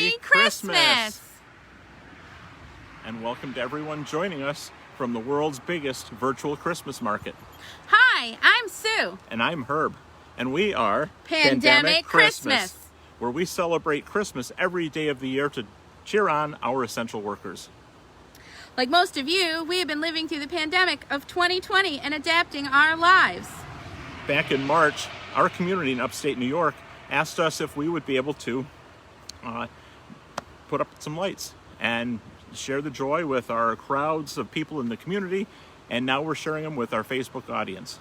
Merry Christmas! And welcome to everyone joining us from the world's biggest virtual Christmas market. Hi, I'm Sue. And I'm Herb. And we are Pandemic Christmas, where we celebrate Christmas every day of the year to cheer on our essential workers. Like most of you, we have been living through the pandemic of 2020 and adapting our lives. Back in March, our community in upstate New York asked us if we would be able to put up some lights and share the joy with our crowds of people in the community, and now we're sharing them with our Facebook audience.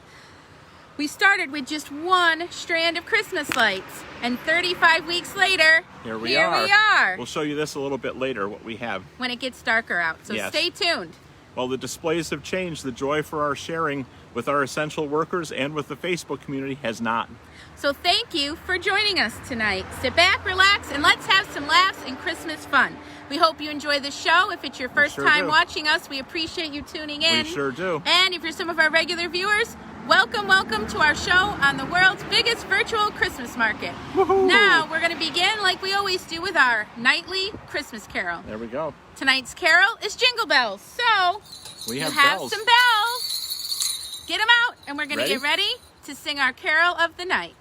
We started with just one strand of Christmas lights, and 35 weeks later, here we are. We'll show you this a little bit later, what we have. When it gets darker out, so Yes. Stay tuned. Well, the displays have changed. The joy for our sharing with our essential workers and with the Facebook community has not. So thank you for joining us tonight. Sit back, relax, and let's have some laughs and Christmas fun. We hope you enjoy the show. If it's your first time watching us, we appreciate you tuning in. We sure do. And if you're some of our regular viewers, welcome to our show on the world's biggest virtual Christmas market. Woohoo! Now, we're going to begin like we always do with our nightly Christmas carol. There we go. Tonight's carol is Jingle Bells. So, We you have have bells. some bells. Get them out, and we're going to get ready to sing our carol of the night.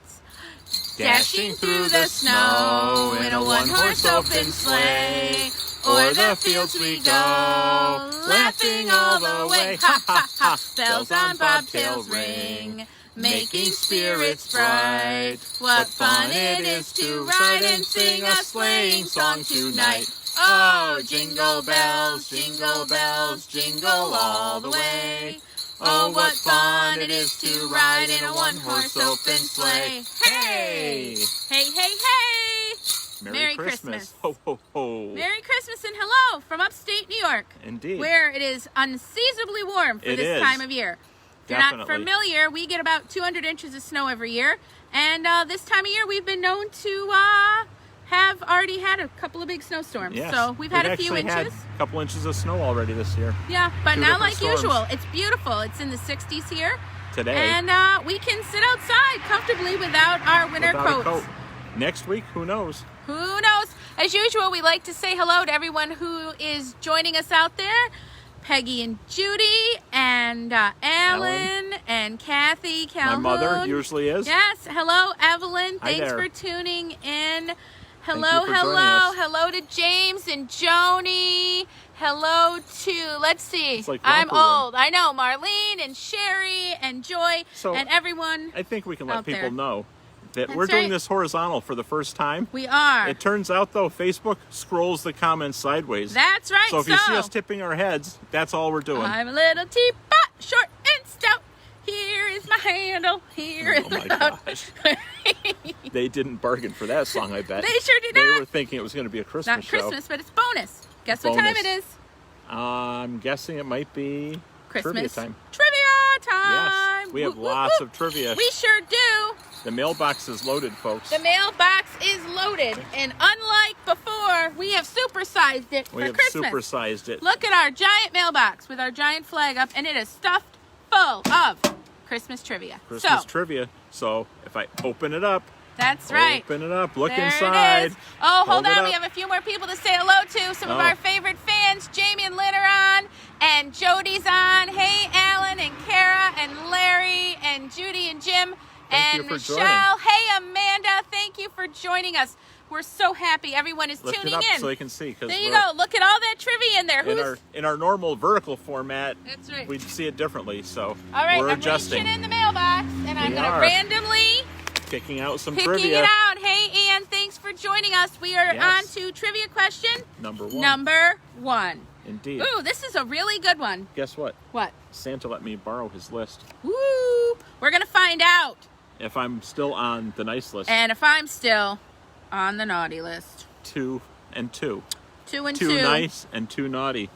Dashing through the snow in a one-horse open sleigh, o'er the fields we go, laughing all the way. Ha ha ha! Bells on bobtails ring, making spirits bright. What fun it is to ride and sing a sleighing song tonight. Oh, jingle bells, jingle all the way. Oh, what fun it is to ride in a one-horse open sleigh. Hey! Hey, hey, hey! Merry Christmas. Ho, ho, ho. Merry Christmas and hello from upstate New York. Indeed. Where it is unseasonably warm for this time of year. If you're not familiar, we get about 200 inches of snow every year. And this time of year, we've been known to have already had a couple of big snowstorms. Yes. So we've had a few inches. Had a couple inches of snow already this year. Yeah, but Two not different like storms. usual. It's beautiful. It's in the 60s here. Today. And we can sit outside comfortably without our winter Without a coats. coat. Next week, who knows? Who knows? As usual, we like to say hello to everyone who is joining us out there. Peggy and Judy and Alan and Kathy Calhoun. My mother usually is. Yes. Hello, Evelyn. Hi Thanks there. for tuning in. Thank Hello, you for joining hello. us. Hello to James and Joni. Hello to, let's see. It's like I'm romper room. old. I know. Marlene and Sherry and Joy So, and everyone. I think we can let out people there. know that That's we're doing right. this horizontal for the first time. We are. It turns out, though, Facebook scrolls the comments sideways. That's right. So if you see us tipping our heads, that's all we're doing. I'm a little teapot, short and stout. Here is my handle. Here is Oh the my spout. gosh. They didn't bargain for that song, I bet. They sure did They not. were thinking it was going to be a Christmas Not show. Christmas, but it's bonus. Guess what time Bonus. it is? I'm guessing it might be Christmas trivia time. Trivia time. Yes, we have Whoop, whoop, lots whoop. of trivia. We sure do. The mailbox is loaded, folks. The mailbox is loaded, and unlike before, we have supersized it We for have Christmas. supersized it. Look at our giant mailbox with our giant flag up, and it is stuffed full of Christmas trivia. Christmas so, trivia. So if I open it up, that's right. Open it up. Look There inside. It is. Oh, hold it on. up. We have a few more people to say hello to. Some of Oh. our favorite fans, Jamie and Lynn are on, and Jody's on. Hey, Alan and Kara and Larry and Judy and Jim Thank you and for Michelle. Hey, Amanda. Thank you for joining us. We're so happy everyone is Lift tuning it up in. so you can see. 'Cause There you we're- go. Look at all that trivia in there. In our normal vertical format, That's right. we see it differently. So All right, we're I'm adjusting, reaching in the mailbox, and I'm We going to are. randomly picking out some picking trivia. it out. Hey, Ann, thanks for joining us. We are Yes. on to trivia question Number one. number 1. Indeed. Ooh, this is a really good one. Guess what? What? Santa let me borrow his list. Woo! We're going to find out. If I'm still on the nice list, And if I'm still on the naughty list. 2 and 2. 2 and 2 2. nice and 2 naughty.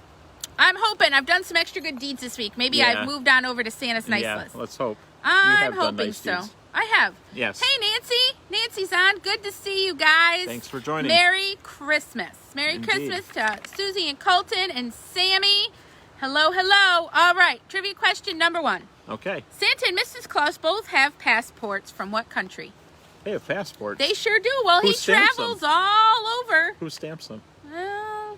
I'm hoping. I've done some extra good deeds this week. Maybe Yeah. I've moved on over to Santa's nice yeah, list. let's hope. I'm have done hoping nice so. deeds. I have. Yes. Hey, Nancy. Nancy's on. Good to see you guys. Thanks for joining. Merry Christmas. Merry Indeed. Christmas to Susie and Colton and Sammy. Hello, hello. All right. Trivia question number 1. Okay. Santa and Mrs. Claus both have passports from what country? They have passports. They sure do. Well, he travels all over. Who stamps them? Well,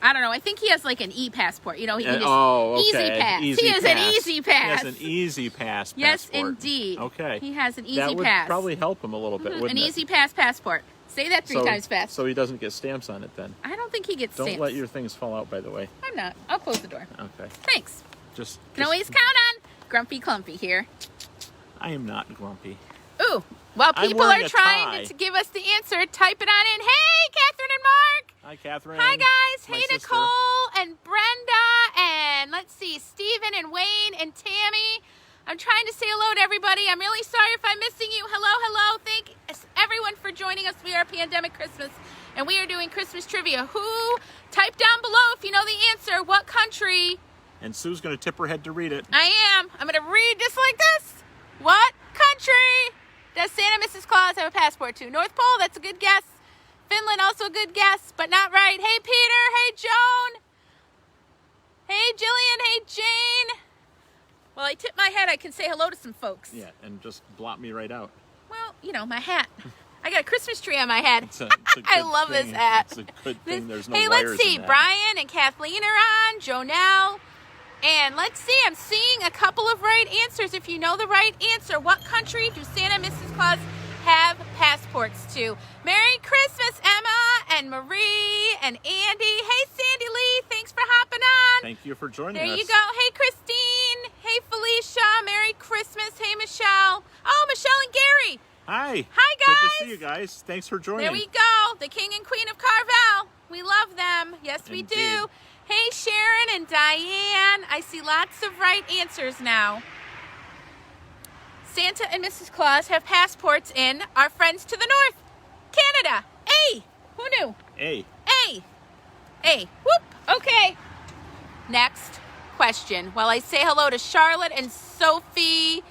I don't know. I think he has like an e-passport. You know, he just okay. Easy pass. Easy He has pass. an easy pass. He has an easy pass Yes, passport. indeed. Okay. He has an easy that would pass. probably help him a little bit, wouldn't an it? easy pass passport. Say that three times fast. So he doesn't get stamps on it then. I don't think he gets Don't stamps. let your things fall out, by the way. I'm not. I'll close the door. Okay. Thanks. Just Can always count on Grumpy Clumpy here. I am not grumpy. Ooh. While I'm people wearing are a trying tie. to give us the answer, type it on in. Hey, Catherine and Mark. Hi, Catherine. Hi, guys. My Hey, sister. Nicole and Brenda. And let's see, Stephen and Wayne and Tammy. I'm trying to say hello to everybody. I'm really sorry if I'm missing you. Hello, hello. Thank everyone for joining us. We are Pandemic Christmas, and we are doing Christmas trivia. Who? Type down below if you know the answer. What country? And Sue's going to tip her head to read it. I am. I'm going to read just like this. What country does Santa Mrs. Claus have a passport to? North Pole, that's a good guess. Finland, also a good guess, but not right. Hey, Peter. Hey, Joan. Hey, Jillian. Hey, Jane. While I tip my head, I can say hello to some folks. Yeah, and just blot me right out. Well, you know, my hat. I got a Christmas tree on my head. It's a I good love thing. this hat. It's a good thing there's no hey, wires let's see. in that. Brian and Kathleen are on. Jonelle. And let's see. I'm seeing a couple of right answers. If you know the right answer, what country do Santa and Mrs. Claus have passports to? Merry Christmas, Emma and Marie and Andy. Hey, Sandy Lee. Thanks for hopping on. Thank you for joining There us. you go. Hey, Christine. Hey, Felicia. Merry Christmas. Hey, Michelle. Oh, Michelle and Gary. Hi. Hi, Good guys. to see you guys. Thanks for joining. There we go. The King and Queen of Carvel. We love them. Yes, we do. Indeed. Hey, Sharon and Diane. I see lots of right answers now. Santa and Mrs. Claus have passports in our friends to the north. Canada. Hey, who knew? Hey. Hey. Whoop. Okay. Next question. While I say hello to Charlotte and Sophie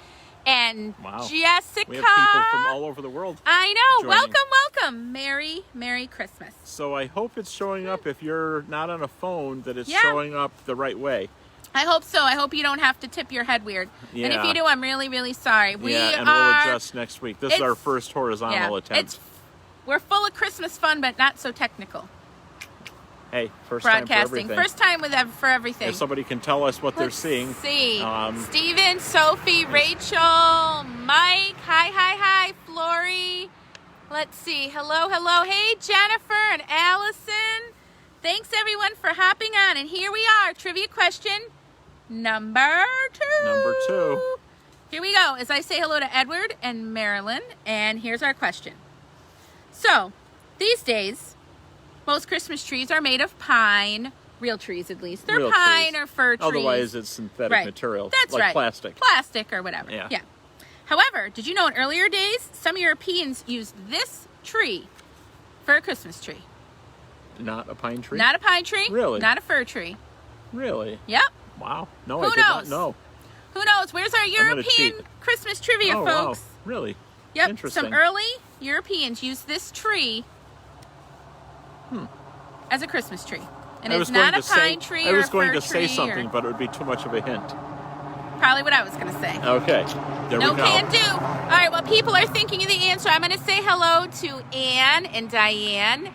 and Wow. Jessica. We have people from all over the world. I know. joining. Welcome. Merry Christmas. So I hope it's showing up, if you're not on a phone, that it's Yeah. showing up the right way. I hope so. I hope you don't have to tip your head weird. And if Yeah. you do, I'm really, really sorry. And we'll we'll adjust next week. This is our it's- first horizontal attempt. We're full of Christmas fun, but not so technical. Hey, first time for Broadcasting. everything. First time for everything. If somebody can tell us what Let's they're seeing. see. Um, Steven, Sophie, Rachel, Mike. Hi, Flory. Let's see. Hello. Hey, Jennifer and Allison. Thanks, everyone, for hopping on. And here we are. Trivia question number 2. Number 2. Here we go. As I say hello to Edward and Marilyn. And here's our question. So, these days, most Christmas trees are made of pine. Real trees, at least. They're Real pine trees. or fir trees. Otherwise, it's synthetic Right. material. That's like right. plastic. Plastic or whatever. Yeah. However, did you know in earlier days, some Europeans used this tree for a Christmas tree? Not a pine tree? Not a pine tree. Really? Not a fir tree. Really? Yep. Wow. No, Who I did not knows? know. Who knows? Where's our gonna European cheat. Christmas trivia, Oh, folks? wow. Really? Yep. Interesting. Some early Europeans used this tree as a Christmas tree. And it's not a pine tree I or was a going fir to say tree something, or but it would be too much of a hint. probably what I was going to say. Okay. There No we go. can do. All right, well, people are thinking of the answer. I'm going to say hello to Anne and Diane.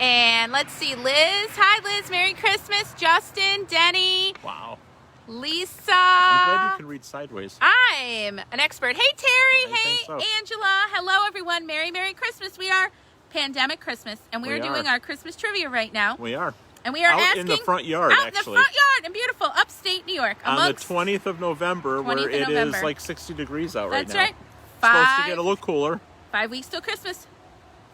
And let's see, Liz. Hi, Liz. Merry Christmas. Justin, Denny, Wow. Lisa. I'm glad you can read sideways. I'm an expert. Hey, Terry. I Hey, think so. Angela. Hello, everyone. Merry Christmas. We are Pandemic Christmas, and we are doing our Christmas trivia right now. We are. And we are out asking... in the front yard, out in actually. the front yard in beautiful upstate New York. On the amongst- 20th of November, 20th where of it November. is like 60 degrees out right That's now. right. Supposed to get a little cooler. 5 weeks till Christmas. 5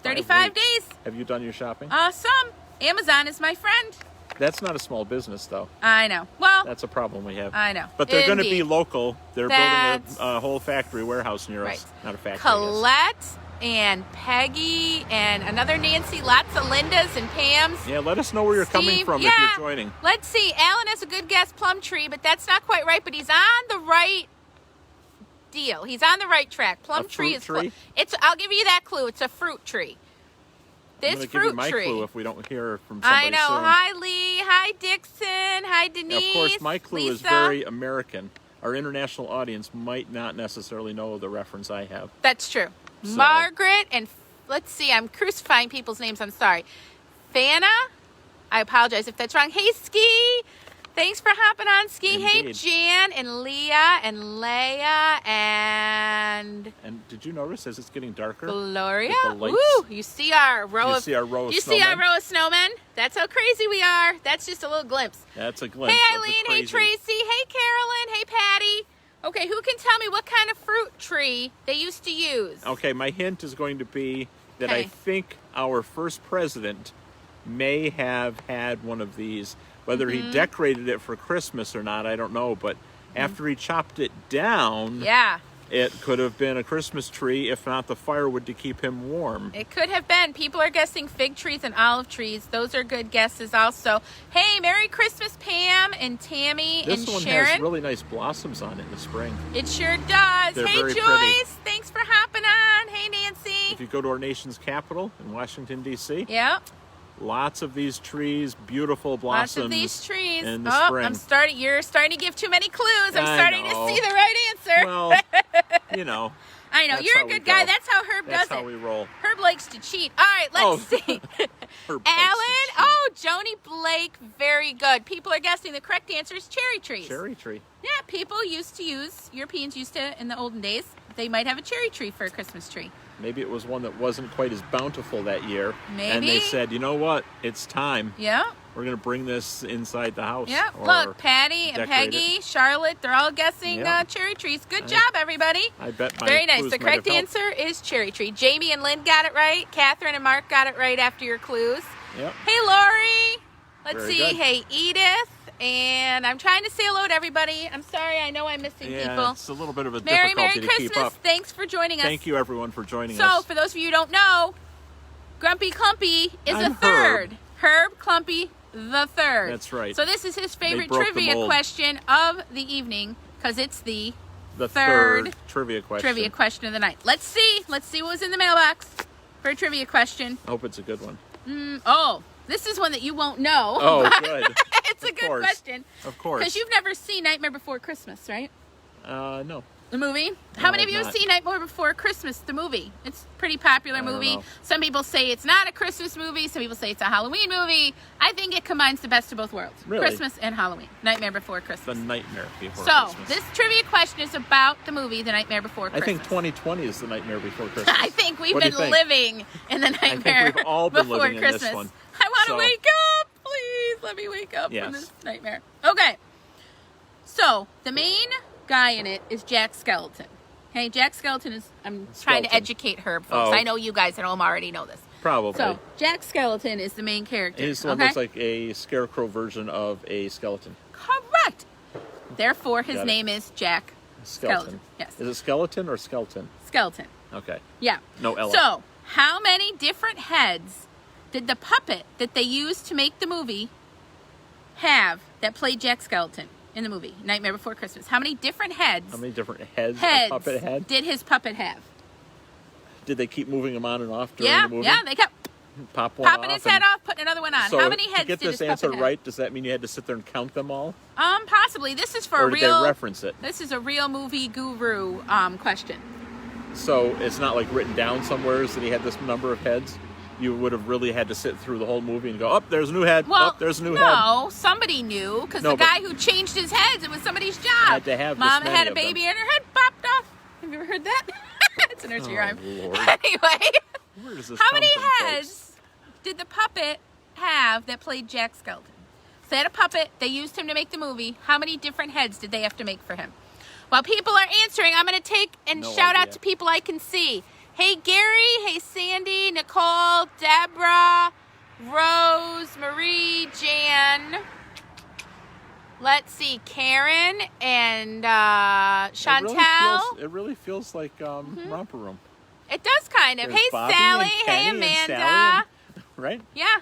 35 weeks. days. Have you done your shopping? Awesome. Amazon is my friend. That's not a small business, though. I know. Well, That's a problem we have. I know. But they're going to be Indeed. local. They're That's- building a whole factory warehouse near Right. us. Not a factory. I guess. Colette and Peggy and another Nancy, lots of Lindas and Pams. Yeah, let us know where you're coming Steve, from yeah. if you're joining. Let's see. Alan has a good guess, plum tree, but that's not quite right. But he's on the right deal. He's on the right track. Plum A tree fruit is. tree? It's. I'll give you that clue. It's a fruit tree. I'm This going to give fruit you my tree. clue if we don't hear from somebody I know. soon. Hi, Lee. Hi, Dixon. Hi, Denise. Of course, my clue is Lisa. very American. Our international audience might not necessarily know the reference I have. That's true. So. Margaret and let's see, I'm crucifying people's names. I'm sorry. Fana, I apologize if that's wrong. Hey, Ski. Thanks for hopping on, Ski. Indeed. Hey, Jan and Leah and Leia and did you notice as it's getting darker? Gloria. With the lights? Woo! You see our row of snowmen? That's how crazy we are. That's just a little glimpse. That's a glimpse. Hey, of the Eileen. Hey, crazy. Tracy. Hey, Carolyn. Hey, Patty. Okay, who can tell me what kind of fruit tree they used to use? Okay, my hint is going to be that I Okay. think our first president may have had one of these. Whether he decorated it for Christmas or not, I don't know. But after he chopped it down, Yeah. it could have been a Christmas tree, if not the firewood to keep him warm. It could have been. People are guessing fig trees and olive trees. Those are good guesses also. Hey, Merry Christmas, Pam and Tammy This and one Sharon. has really nice blossoms on it in the spring. It sure does. They're Hey, very Joyce. pretty. Thanks for hopping on. Hey, Nancy. If you go to our nation's capital in Washington, D.C., Yeah. lots of these trees, beautiful blossoms. Lots of these trees. in the spring. You're starting to give too many clues. I'm I starting know. to see the right answer. Well, you know. I know. That's You're a how we good guy. go. That's how Herb That's does it. how we roll. Herb likes to cheat. All right, let's Oh. see. Herb Alan. likes to Oh, Joni Blake. Very good. People are guessing the correct answer is cherry trees. Cherry tree. Yeah, Europeans used to, in the olden days, they might have a cherry tree for a Christmas tree. Maybe it was one that wasn't quite as bountiful that year. And Maybe. they said, you know what? It's time. Yeah. We're going to bring this inside the house. Yeah. Or Look, Patty and decorate Peggy, Charlotte, they're all guessing Yeah. Cherry trees. Good job, everybody. I bet my Very nice. clues The might have correct helped. answer is cherry tree. Jamie and Lynn got it right. Catherine and Mark got it right after your clues. Yep. Hey, Lori. Let's Very see. good. Hey, Edith. And I'm trying to say hello to everybody. I'm sorry. I know I'm missing Yeah, people. it's a little bit of a Merry difficulty to Christmas. keep up. Thanks for joining us. Thank you, everyone, for joining So, us. for those of you who don't know, Grumpy Clumpy is I'm a third. Herb Clumpy the third. That's right. So this is his favorite broke the trivia mold. question of the evening because it's the The third third trivia question. trivia question of the night. Let's see. Let's see what was in the mailbox for a trivia question. I hope it's a good one. This is one that you won't know. Oh, but good. It's a Of good course. question. Of course. Because you've never seen Nightmare Before Christmas, right? No. The movie? How many of I've you have not. seen Nightmare Before Christmas, the movie? It's a pretty popular I don't movie. know. Some people say it's not a Christmas movie. Some people say it's a Halloween movie. I think it combines the best of both worlds. Really? Christmas and Halloween. Nightmare Before The Christmas. Nightmare Before So, Christmas. this trivia question is about the movie The Nightmare Before I Christmas. think 2020 is the Nightmare Before Christmas. I think we've What do been you think? living in the Nightmare we've all been Before living in this Christmas. one. I want to So- wake up. Please let me wake up Yes. from this nightmare. Okay. So, the main guy in it is Jack Skeleton. Okay, Jack Skeleton is, I'm trying to Skeleton. educate Herb, folks. Oh. I know you guys at home already know this. Probably. So, Jack Skeleton is the main character. He's the one okay? that's like a scarecrow version of a skeleton. Correct. Therefore, his Got it. name is Jack Skeleton. Yes. Is it skeleton or skeleton? Skeleton. Okay. Yeah. No Ella. So, how many different heads did the puppet that they used to make the movie have that played Jack Skeleton in the movie Nightmare Before Christmas? How many different heads? How many different heads a puppet had? did his puppet have? Did they keep moving him on and off during Yeah, the movie? yeah, they kept Pop one popping off his head and- off, putting another one on. So How many heads to get did this his answer puppet have? right, does that mean you had to sit there and count them all? Possibly. This is for Or a did real. they reference it? This is a real movie guru question. So it's not like written down somewhere that he had this number of heads? You would have really had to sit through the whole movie and go, oh, there's a new head. Well, oh, there's a new head. no, somebody knew because No, the but- guy who changed his heads, it was somebody's job. Had to have this Mom many had a of them. baby and her head popped off. Have you ever heard that? It's a nursery rhyme. Lord. Anyway, Where does this how come many from, folks? heads did the puppet have that played Jack Skeleton? So they had a puppet. They used him to make the movie. How many different heads did they have to make for him? While people are answering, I'm going to take and No shout out idea. to people I can see. Hey, Gary. Hey, Sandy, Nicole, Deborah, Rose, Marie, Jan. Let's see, Karen and Chantel. It really feels like Romper Room, It does kind of. There's Hey, Bobby Sally. and Hey, Kenny and Amanda. Sally right? Yeah.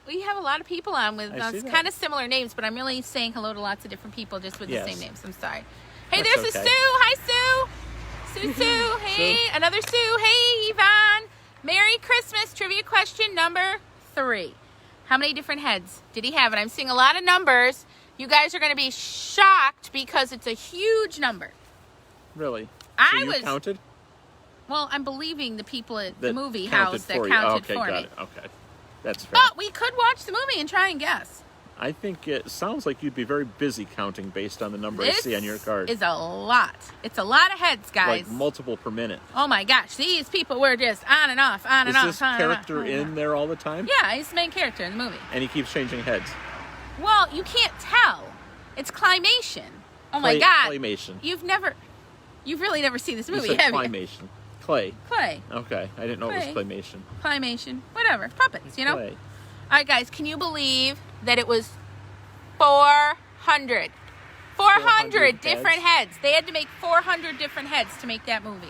We have a lot of people on with I see that. kind of similar names, but I'm really saying hello to lots of different people just with Yes. the same names. I'm sorry. Hey, That's there's a okay. Sue. Hi, Sue. Sue. Hey, another Sue. Hey, Yvonne. Merry Christmas. Trivia question number 3. How many different heads did he have? And I'm seeing a lot of numbers. You guys are going to be shocked because it's a huge number. Really? I So you was- counted? Well, I'm believing the people at the That movie counted house that for you. counted Okay, for got me. it. Okay, that's fair. But we could watch the movie and try and guess. I think it sounds like you'd be very busy counting based on the number I see on your card. This is a lot. It's a lot of heads, guys. Like multiple per minute. Oh my gosh, these people were just on and off, on and off. Is this character in there all the time? Yeah, he's the main character in the movie. And he keeps changing heads. Well, you can't tell. It's claymation. Oh my God. Claymation. You've really never seen this movie, You said have you? claymation. Clay. Clay. Okay, I didn't know it was claymation. Claymation. Whatever. Puppets, you know? Clay. All right, guys, can you believe that it was 400? 400 different heads. They had to make 400 different heads to make that movie.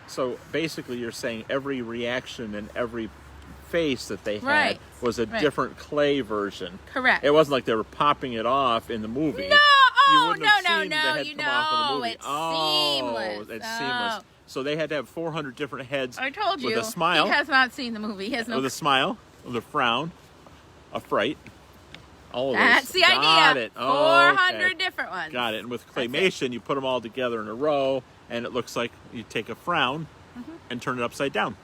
So basically you're saying every reaction and every face that they had Right. was a different clay version. Correct. It wasn't like they were popping it off in the movie. No! You Oh, wouldn't have seen the no, head you come off of the know. movie. It's seamless. It's Oh. seamless. So they had to have 400 different heads. I told you. With a smile. He has not seen the movie. He has no. With a smile, with a frown, a fright. All of That's those. the Got idea. it. Oh, 400 okay. different ones. Got it. And with claymation, you put them all together in a row, and it looks like you take a frown and turn it upside down.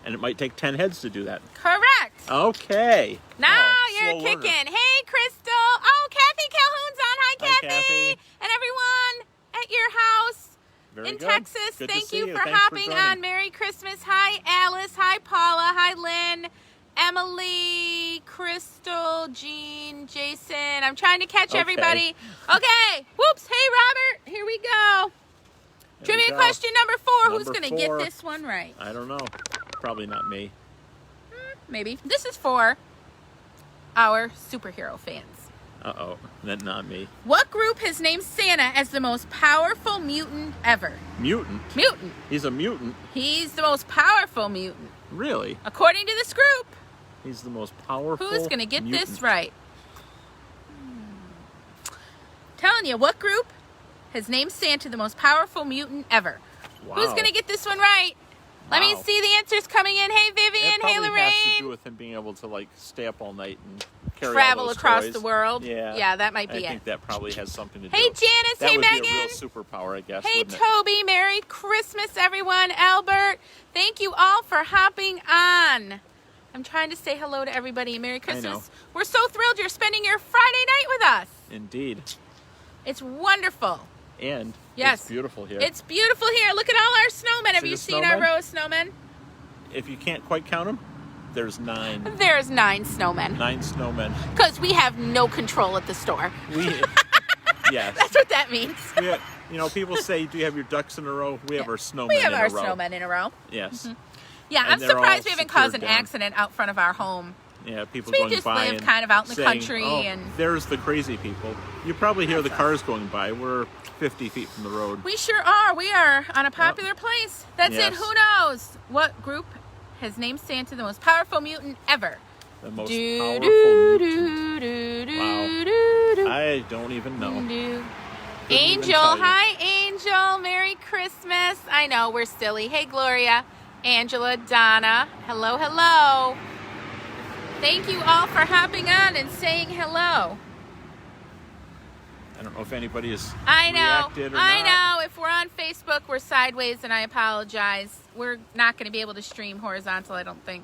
And it might take 10 heads to do that. Correct. Okay. Now Oh, you're slow kicking. learner. Hey, Crystal. Oh, Kathy Calhoun's on. Hi, Hi, Kathy. Kathy. And everyone at your house Very in good. Texas. Good to Thank see you for Thanks hopping joining. on. Merry Christmas. Hi, Alice. Hi, Paula. Hi, Lynn. Emily, Crystal, Jean, Jason. I'm trying to catch Okay. everybody. Okay. Whoops. Hey, Robert. Here we go. There we Trivia go. question number 4. Who's Number going to get 4. this one right? I don't know. Probably not me. Maybe. This is for our superhero fans. Uh-oh. That's not me. What group has named Santa as the most powerful mutant ever? Mutant? Mutant. He's a mutant? He's the most powerful mutant. Really? According to this group. He's the most powerful Who's going to get mutant. this right? Telling you, what group has named Santa the most powerful mutant ever? Wow. Who's going to get this one right? Let me Wow. see the answers coming in. Hey, Vivian. It Hey, probably has to do Lorraine. with him being able to, like, stay up all night and carry Travel all those across toys. the world. Yeah. Yeah, that might be I it. think that probably has something to do. Hey, Janice. That Hey, would Megan. be a real superpower, I guess, Hey, wouldn't it? Toby. Merry Christmas, everyone. Albert. Thank you all for hopping on. I'm trying to say hello to everybody. Merry Christmas. know. We're so thrilled you're spending your Friday night with us. Indeed. It's wonderful. And Yes. it's beautiful here. It's beautiful here. Look at all our snowmen. Have See you the seen our snowmen? row of snowmen? If you can't quite count them, there's 9. There's 9 snowmen. 9 snowmen. Because we have no control at the store. We, yes. That's what that means. We have, you know, people say, do you have your ducks in a row? We have our snowmen We have in our a row. snowmen in a row. Yes. Yeah, And I'm they're all surprised we haven't caused an secured down. accident out front of our home. Yeah, people We going just by live and kind of out in the saying, country "Oh, and- there's the crazy people." You probably hear the cars going by. We're 50 feet from the road. We sure are. We are on a popular place. That's it. Yes. Who knows what group has named Santa the most powerful mutant ever? The most Do, powerful do, mutant. do, do, Wow. do, do, I don't even know. do. even Angel, tell you. hi Angel. Merry Christmas. I know we're silly. Hey Gloria, Angela, Donna. Hello, hello. Thank you all for hopping on and saying hello. I don't know if anybody has I know. reacted or I not. know. If we're on Facebook, we're sideways, and I apologize. We're not going to be able to stream horizontal, I don't think,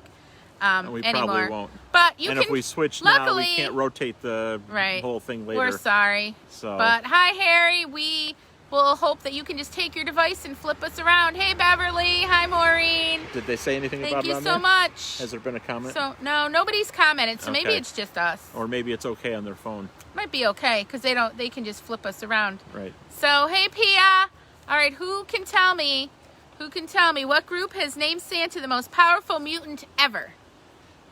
We anymore. probably won't. But you And can. if we switch luckily, now, we can't rotate the Right. whole thing later. We're sorry. So, But hi, Harry. We will hope that you can just take your device and flip us around. Hey, Beverly. Hi, Maureen. did they say anything Thank about you it on so there? much. Has there been a comment? So no, nobody's commented. So maybe Okay. it's just us. Or maybe it's okay on their phone. Might be okay because they can just flip us around. Right. So, hey, Pia. All right, who can tell me what group has named Santa the most powerful mutant ever?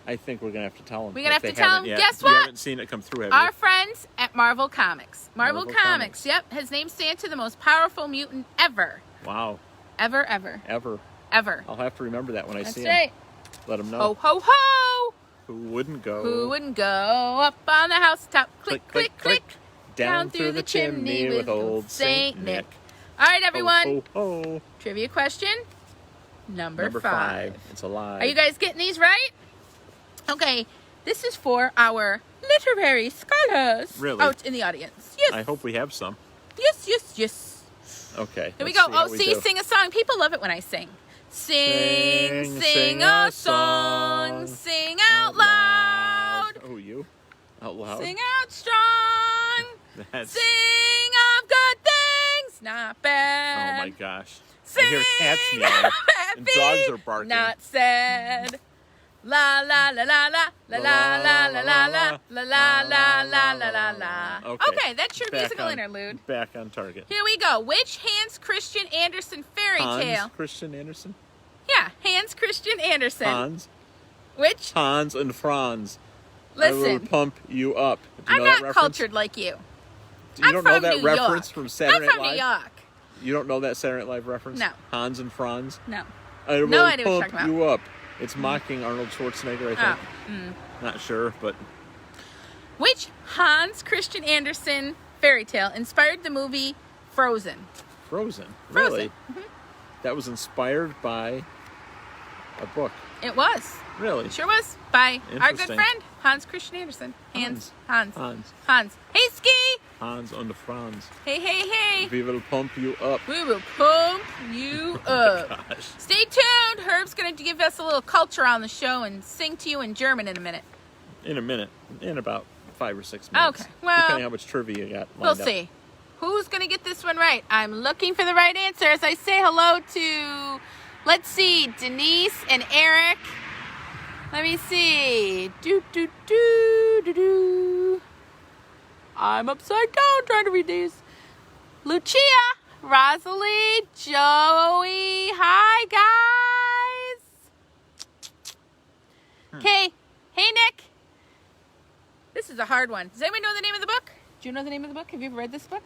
I think we're going to have to tell them. We're gonna if have to they tell haven't them. yet. Guess You what? haven't seen it come through, have Our you? friends at Marvel Comics. Marvel Marvel Comics, Comics. yep, has named Santa the most powerful mutant ever. Wow. Ever, ever, Ever. ever. I'll have to remember that when I That's see right. him. Let them know. Ho, ho, ho! Who wouldn't go? Who wouldn't go up on the housetop? Click, click, click. Down through the chimney with old Saint Nick. All right, everyone. Ho, ho, ho. Trivia question number 5. It's a lie. Are you guys getting these right? Okay, this is for our literary scholars Really? out in the audience. Yes. I hope we have some. Yes, yes, yes. Okay. Here we let's go. see how Oh, see, do. sing a song. People love it when I sing. Sing a song. Sing out loud. Oh, you? Out loud? Sing out strong. Sing of good things, not bad. Oh my gosh. Sing I hear cats meowing and dogs are barking. Not sad. La la la la la la la la la la la la la la la la. Okay, that's your musical interlude. Back on target. Here we go. Which Hans Christian Andersen fairy tale? Hans Christian Andersen? Yeah, Hans Christian Andersen. Hans? Which? Hans and Franz. Listen. I will pump you up. Do you I'm know that not reference? cultured like you. You don't know that New reference York. from Saturday Night I'm from Live? New York. You don't know that Saturday Night Live reference? No. Hans and Franz? No. I will No idea what you're pump talking about. you up. It's mocking Arnold Schwarzenegger, I think. Not sure, but... Which Hans Christian Andersen fairy tale inspired the movie Frozen? Frozen? Frozen. Really? That was inspired by a book. It was. Really? Sure was. By our good Interesting. friend, Hans Christian Andersen. Hans. Hans. Hey, Ski! Hans und Franz. Hey, hey, hey. We will pump you up. We will pump you up. Gosh. Stay tuned. Herb's going to give us a little culture on the show and sing to you in German in a minute. In a minute. In about 5 or 6 minutes. Okay, well, depending how much trivia you got We'll lined up. see. Who's going to get this one right? I'm looking for the right answer as I say hello to, let's see, Denise and Eric. Let me see. I'm upside down trying to read these. Lucia, Rosalie, Joey. Hi, guys. Okay. Hey, Nick. This is a hard one. Does anyone know the name of the book? Do you know the name of the book? Have you ever read this book?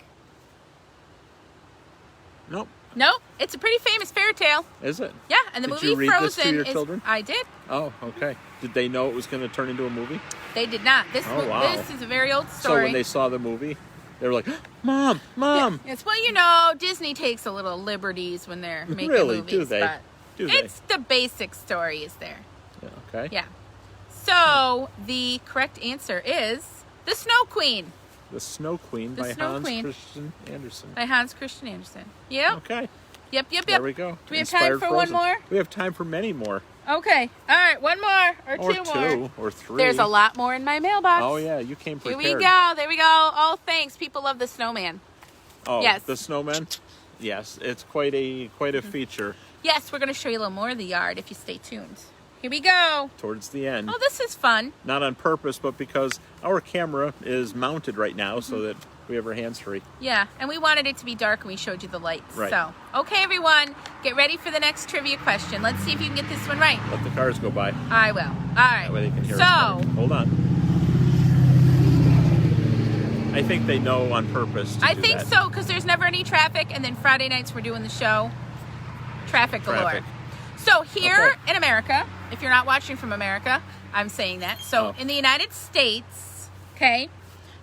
Nope. No? It's a pretty famous fairy tale. Is it? Yeah, and the Did movie you read Frozen this to your is. children? I did. Oh, okay. Did they know it was going to turn into a movie? They did not. This Oh, wow. this is a very old So story. when they saw the movie, they were like, Mom, Mom. Yes, well, you know, Disney takes a little liberties when they're making Really? movies. Do they? But Do they? it's the basic story is there. Yeah, okay. Yeah. So the correct answer is The Snow Queen The Snow Queen The by Snow Hans Queen. Christian Andersen. by Hans Christian Andersen. Yep. Okay. Yep. There we go. Do we have time Inspired for one Frozen. more? We have time for many more. Okay. All right. One more or Or two two more. or three. There's a lot more in my mailbox. Oh, yeah. You came Here prepared. we go. There we go. Oh, thanks. People love the snowman. Oh, Yes. the snowman? Yes. It's quite a feature Yes, we're going to show you a little more of the yard if you stay tuned. Here we go. towards the end. Oh, this is fun. Not on purpose, but because our camera is mounted right now so that we have our hands free. Yeah, and we wanted it to be dark and we showed you the lights. Right. So, okay, everyone, get ready for the next trivia question. Let's see if you can get this one right. Let the cars go by. I will. All right. That way they can hear us So, better. Hold on. I think they know on purpose to I do think that. so because there's never any traffic, and then Friday nights we're doing the show. Traffic galore. Traffic. So here Okay. in America, if you're not watching from America, I'm saying that. So Oh. in the United States, okay,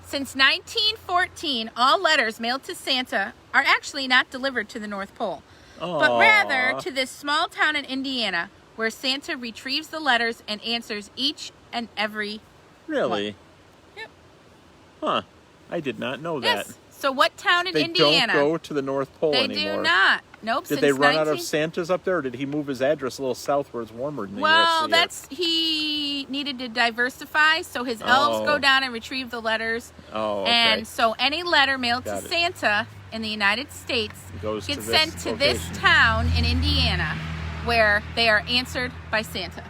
since 1914, all letters mailed to Santa are actually not delivered to the North Pole, but rather Aw. to this small town in Indiana where Santa retrieves the letters and answers each and every Really? Yep. Huh. I did not know that. Yes. So what town in They Indiana? don't go to the North Pole They anymore. do not. Nope. Did since they run out 19 of Santas up there, or did he move his address a little south where it's warmer than the rest Well, of the year? he needed to diversify, so his elves Oh. go down and retrieve the letters. Oh, okay. And so any letter mailed Got to it. Santa in the United States Goes to gets this sent to this location. town in Indiana where they are answered by Santa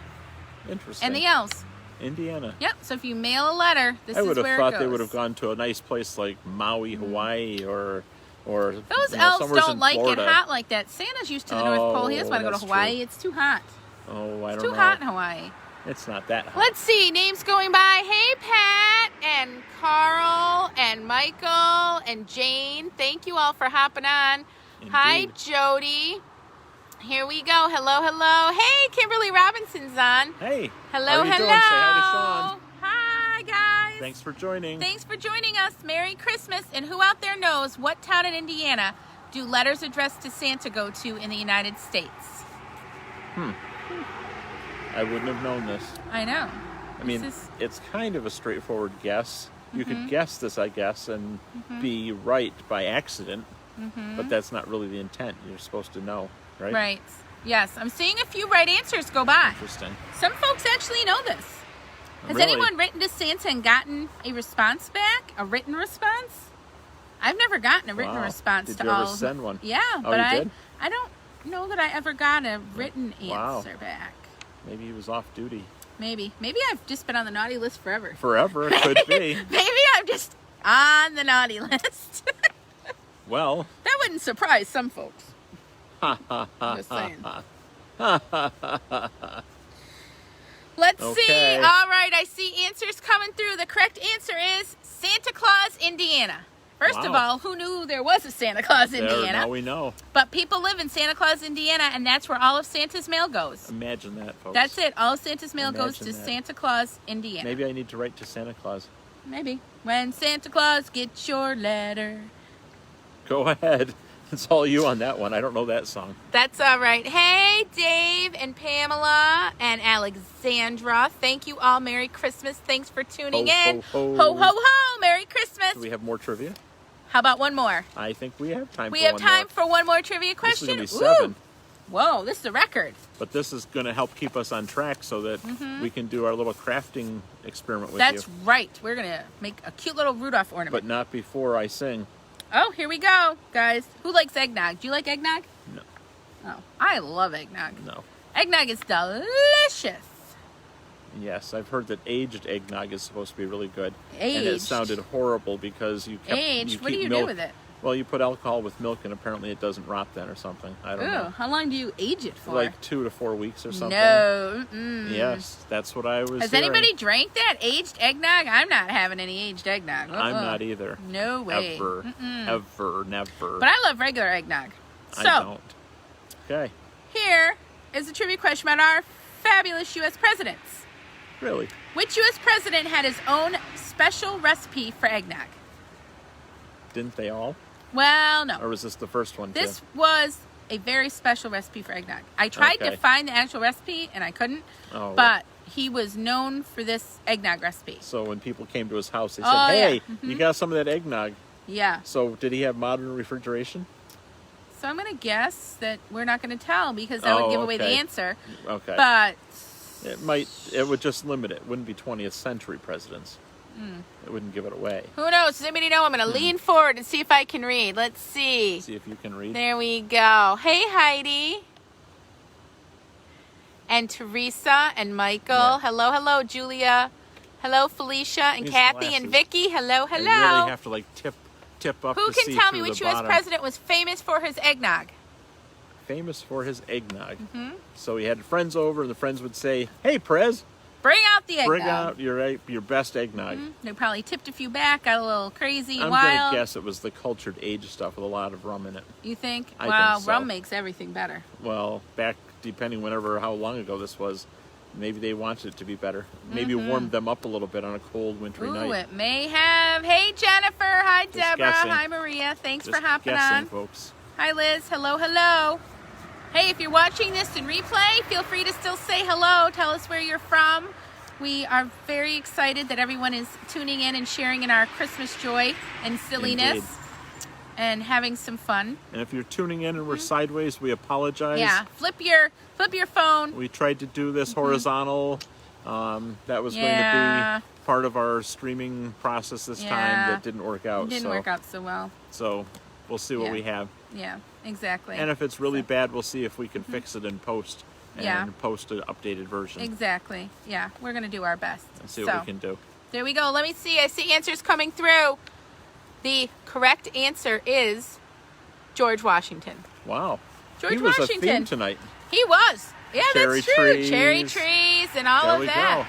Interesting. and the elves. Indiana. Yep. So if you mail a letter, this I is would have where thought it they goes. would have gone to a nice place like Maui, Hawaii, or Those you know, elves somewheres don't in like Florida. it hot like that. Santa's used to the North Pole. He doesn't want to go to that's Hawaii. true. It's too hot. Oh, I don't Too know. hot in Hawaii. It's not that hot. Let's see, names going by. Hey, Pat and Carl and Michael and Jane. Thank you all for hopping on. Hi, Indeed. Jody. Here we go. Hello, hello. Hey, Kimberly Robinson's on. Hey. Hello, how are you hello. doing? Say hi to Sean. Hi, guys. Thanks for joining. Thanks for joining us. Merry Christmas. And who out there knows what town in Indiana do letters addressed to Santa go to in the United States? I wouldn't have known this. I know. I mean, This is- it's kind of a straightforward guess. You Mm-hmm. could guess this, I guess, and be right by accident, but that's not really the intent. You're supposed to know, right? right. Yes, I'm seeing a few right answers go by. Interesting. Some folks actually know this. Has Really? anyone written to Santa and gotten a response back? A written response? I've never gotten a written Wow. response Did to you all. ever send one? Yeah, Oh, but you did? I don't know that I ever got a written Wow. answer back. Maybe he was off duty. Maybe I've just been on the naughty list forever. Forever, it could be. Maybe I'm just on the naughty list. Well. That wouldn't surprise some folks. Just saying. Let's see. Okay. All right, I see answers coming through. The correct answer is Santa Claus, Indiana. First of Wow. all, who knew there was a Santa Claus, Indiana? Now we know. But people live in Santa Claus, Indiana, and that's where all of Santa's mail goes. Imagine that, folks. That's it. All of Santa's mail goes to Imagine that. Santa Claus, Indiana. Maybe I need to write to Santa Claus. Maybe. When Santa Claus gets your letter. Go ahead. It's all you on that one. I don't know that song. That's all right. Hey, Dave and Pamela and Alexandra. Thank you all. Merry Christmas. Thanks for tuning Ho, in. ho, ho. Ho, ho, ho. Merry Christmas. Do we have more trivia? How about one more? I think we have time We for have one time more. for one more trivia question. This is going to be 7. Ooh. Whoa, this is a record. But this is going to help keep us on track so that we can do our little crafting experiment with That's you. right. We're going to make a cute little Rudolph ornament. But not before I sing. Oh, here we go, guys. Who likes eggnog? Do you like eggnog? No. Oh, I love eggnog. No. Eggnog is delicious. Yes, I've heard that aged eggnog is supposed to be really good. And it Aged? sounded horrible because you kept... Aged? What do keep you milk. do with it? Well, you put alcohol with milk and apparently it doesn't rot then or something. I don't Ooh, know. how long do you age it for? Like 2 to 4 weeks or something. No. Mm-mm. Yes, that's what I was Has hearing. anybody drank that aged eggnog? I'm not having any aged eggnog. I'm not either. No way. Ever. Mm-mm. Ever. Never. But I love regular eggnog. So, I don't. Okay. here is a trivia question about our fabulous U.S. presidents. Really? Which U.S. president had his own special recipe for eggnog? Didn't they all? Well, no. Or was this the first one, This too? was a very special recipe for eggnog. I tried to Okay. find the actual recipe, and I couldn't. Oh. But he was known for this eggnog recipe. So when people came to his house, they said, Oh, yeah. hey, you got some of that eggnog. Yeah. So did he have modern refrigeration? So I'm going to guess that we're not going to tell because that would Oh, give away the okay. answer. Okay. But It would just limit it. It wouldn't be 20th century presidents. It wouldn't give it away. who knows? Does anybody know? I'm going to lean forward and see if I can read. Let's see. See if you can read. There we go. Hey, Heidi. And Teresa and Michael. Yeah. Hello, hello, Julia. Hello, Felicia and These Kathy and glasses. Vicky. Hello, I hello. really have to like tip up Who to can see tell me through which the U.S. bottom. president was famous for his eggnog? Famous for his eggnog. Mm-hmm. So he had friends over, and the friends would say, "Hey, Prez, Bring out the eggnog. bring out your best eggnog." They probably tipped a few back, got a little crazy, I'm wild. gonna guess it was the cultured aged stuff with a lot of rum in it. You think? I Wow, think so. rum makes everything better. Well, back depending how long ago this was, maybe they wanted it to be better. Maybe it warmed them up a little bit on a cold wintry Mm-hmm. Ooh, night. it may have. Hey, Jennifer. Hi, Deborah. guessing. Hi, Maria. Thanks Just for hopping guessing, on. folks. Hi, Liz. Hello, hello. Hey, if you're watching this in replay, feel free to still say hello. Tell us where you're from. We are very excited that everyone is tuning in and sharing in our Christmas joy and silliness Indeed. and having some fun. And if you're tuning in and we're sideways, we apologize. Mm-hmm. Yeah, flip your phone. We tried to do this horizontal. That was going Yeah. to be part of our streaming process this Yeah. time. That didn't work out. It didn't work out so well. So we'll see what Yeah. we have. Yeah, exactly. And if it's really bad, we'll see if we can fix it in post and Yeah. post an updated version Exactly. Yeah, we're going to do our best. and see what we can do. There we go. Let me see. I see answers coming through. The correct answer is George Washington. Wow. George he was Washington. a theme tonight. He was. Yeah, Cherry that's true. trees. Cherry trees and all There of we that. go.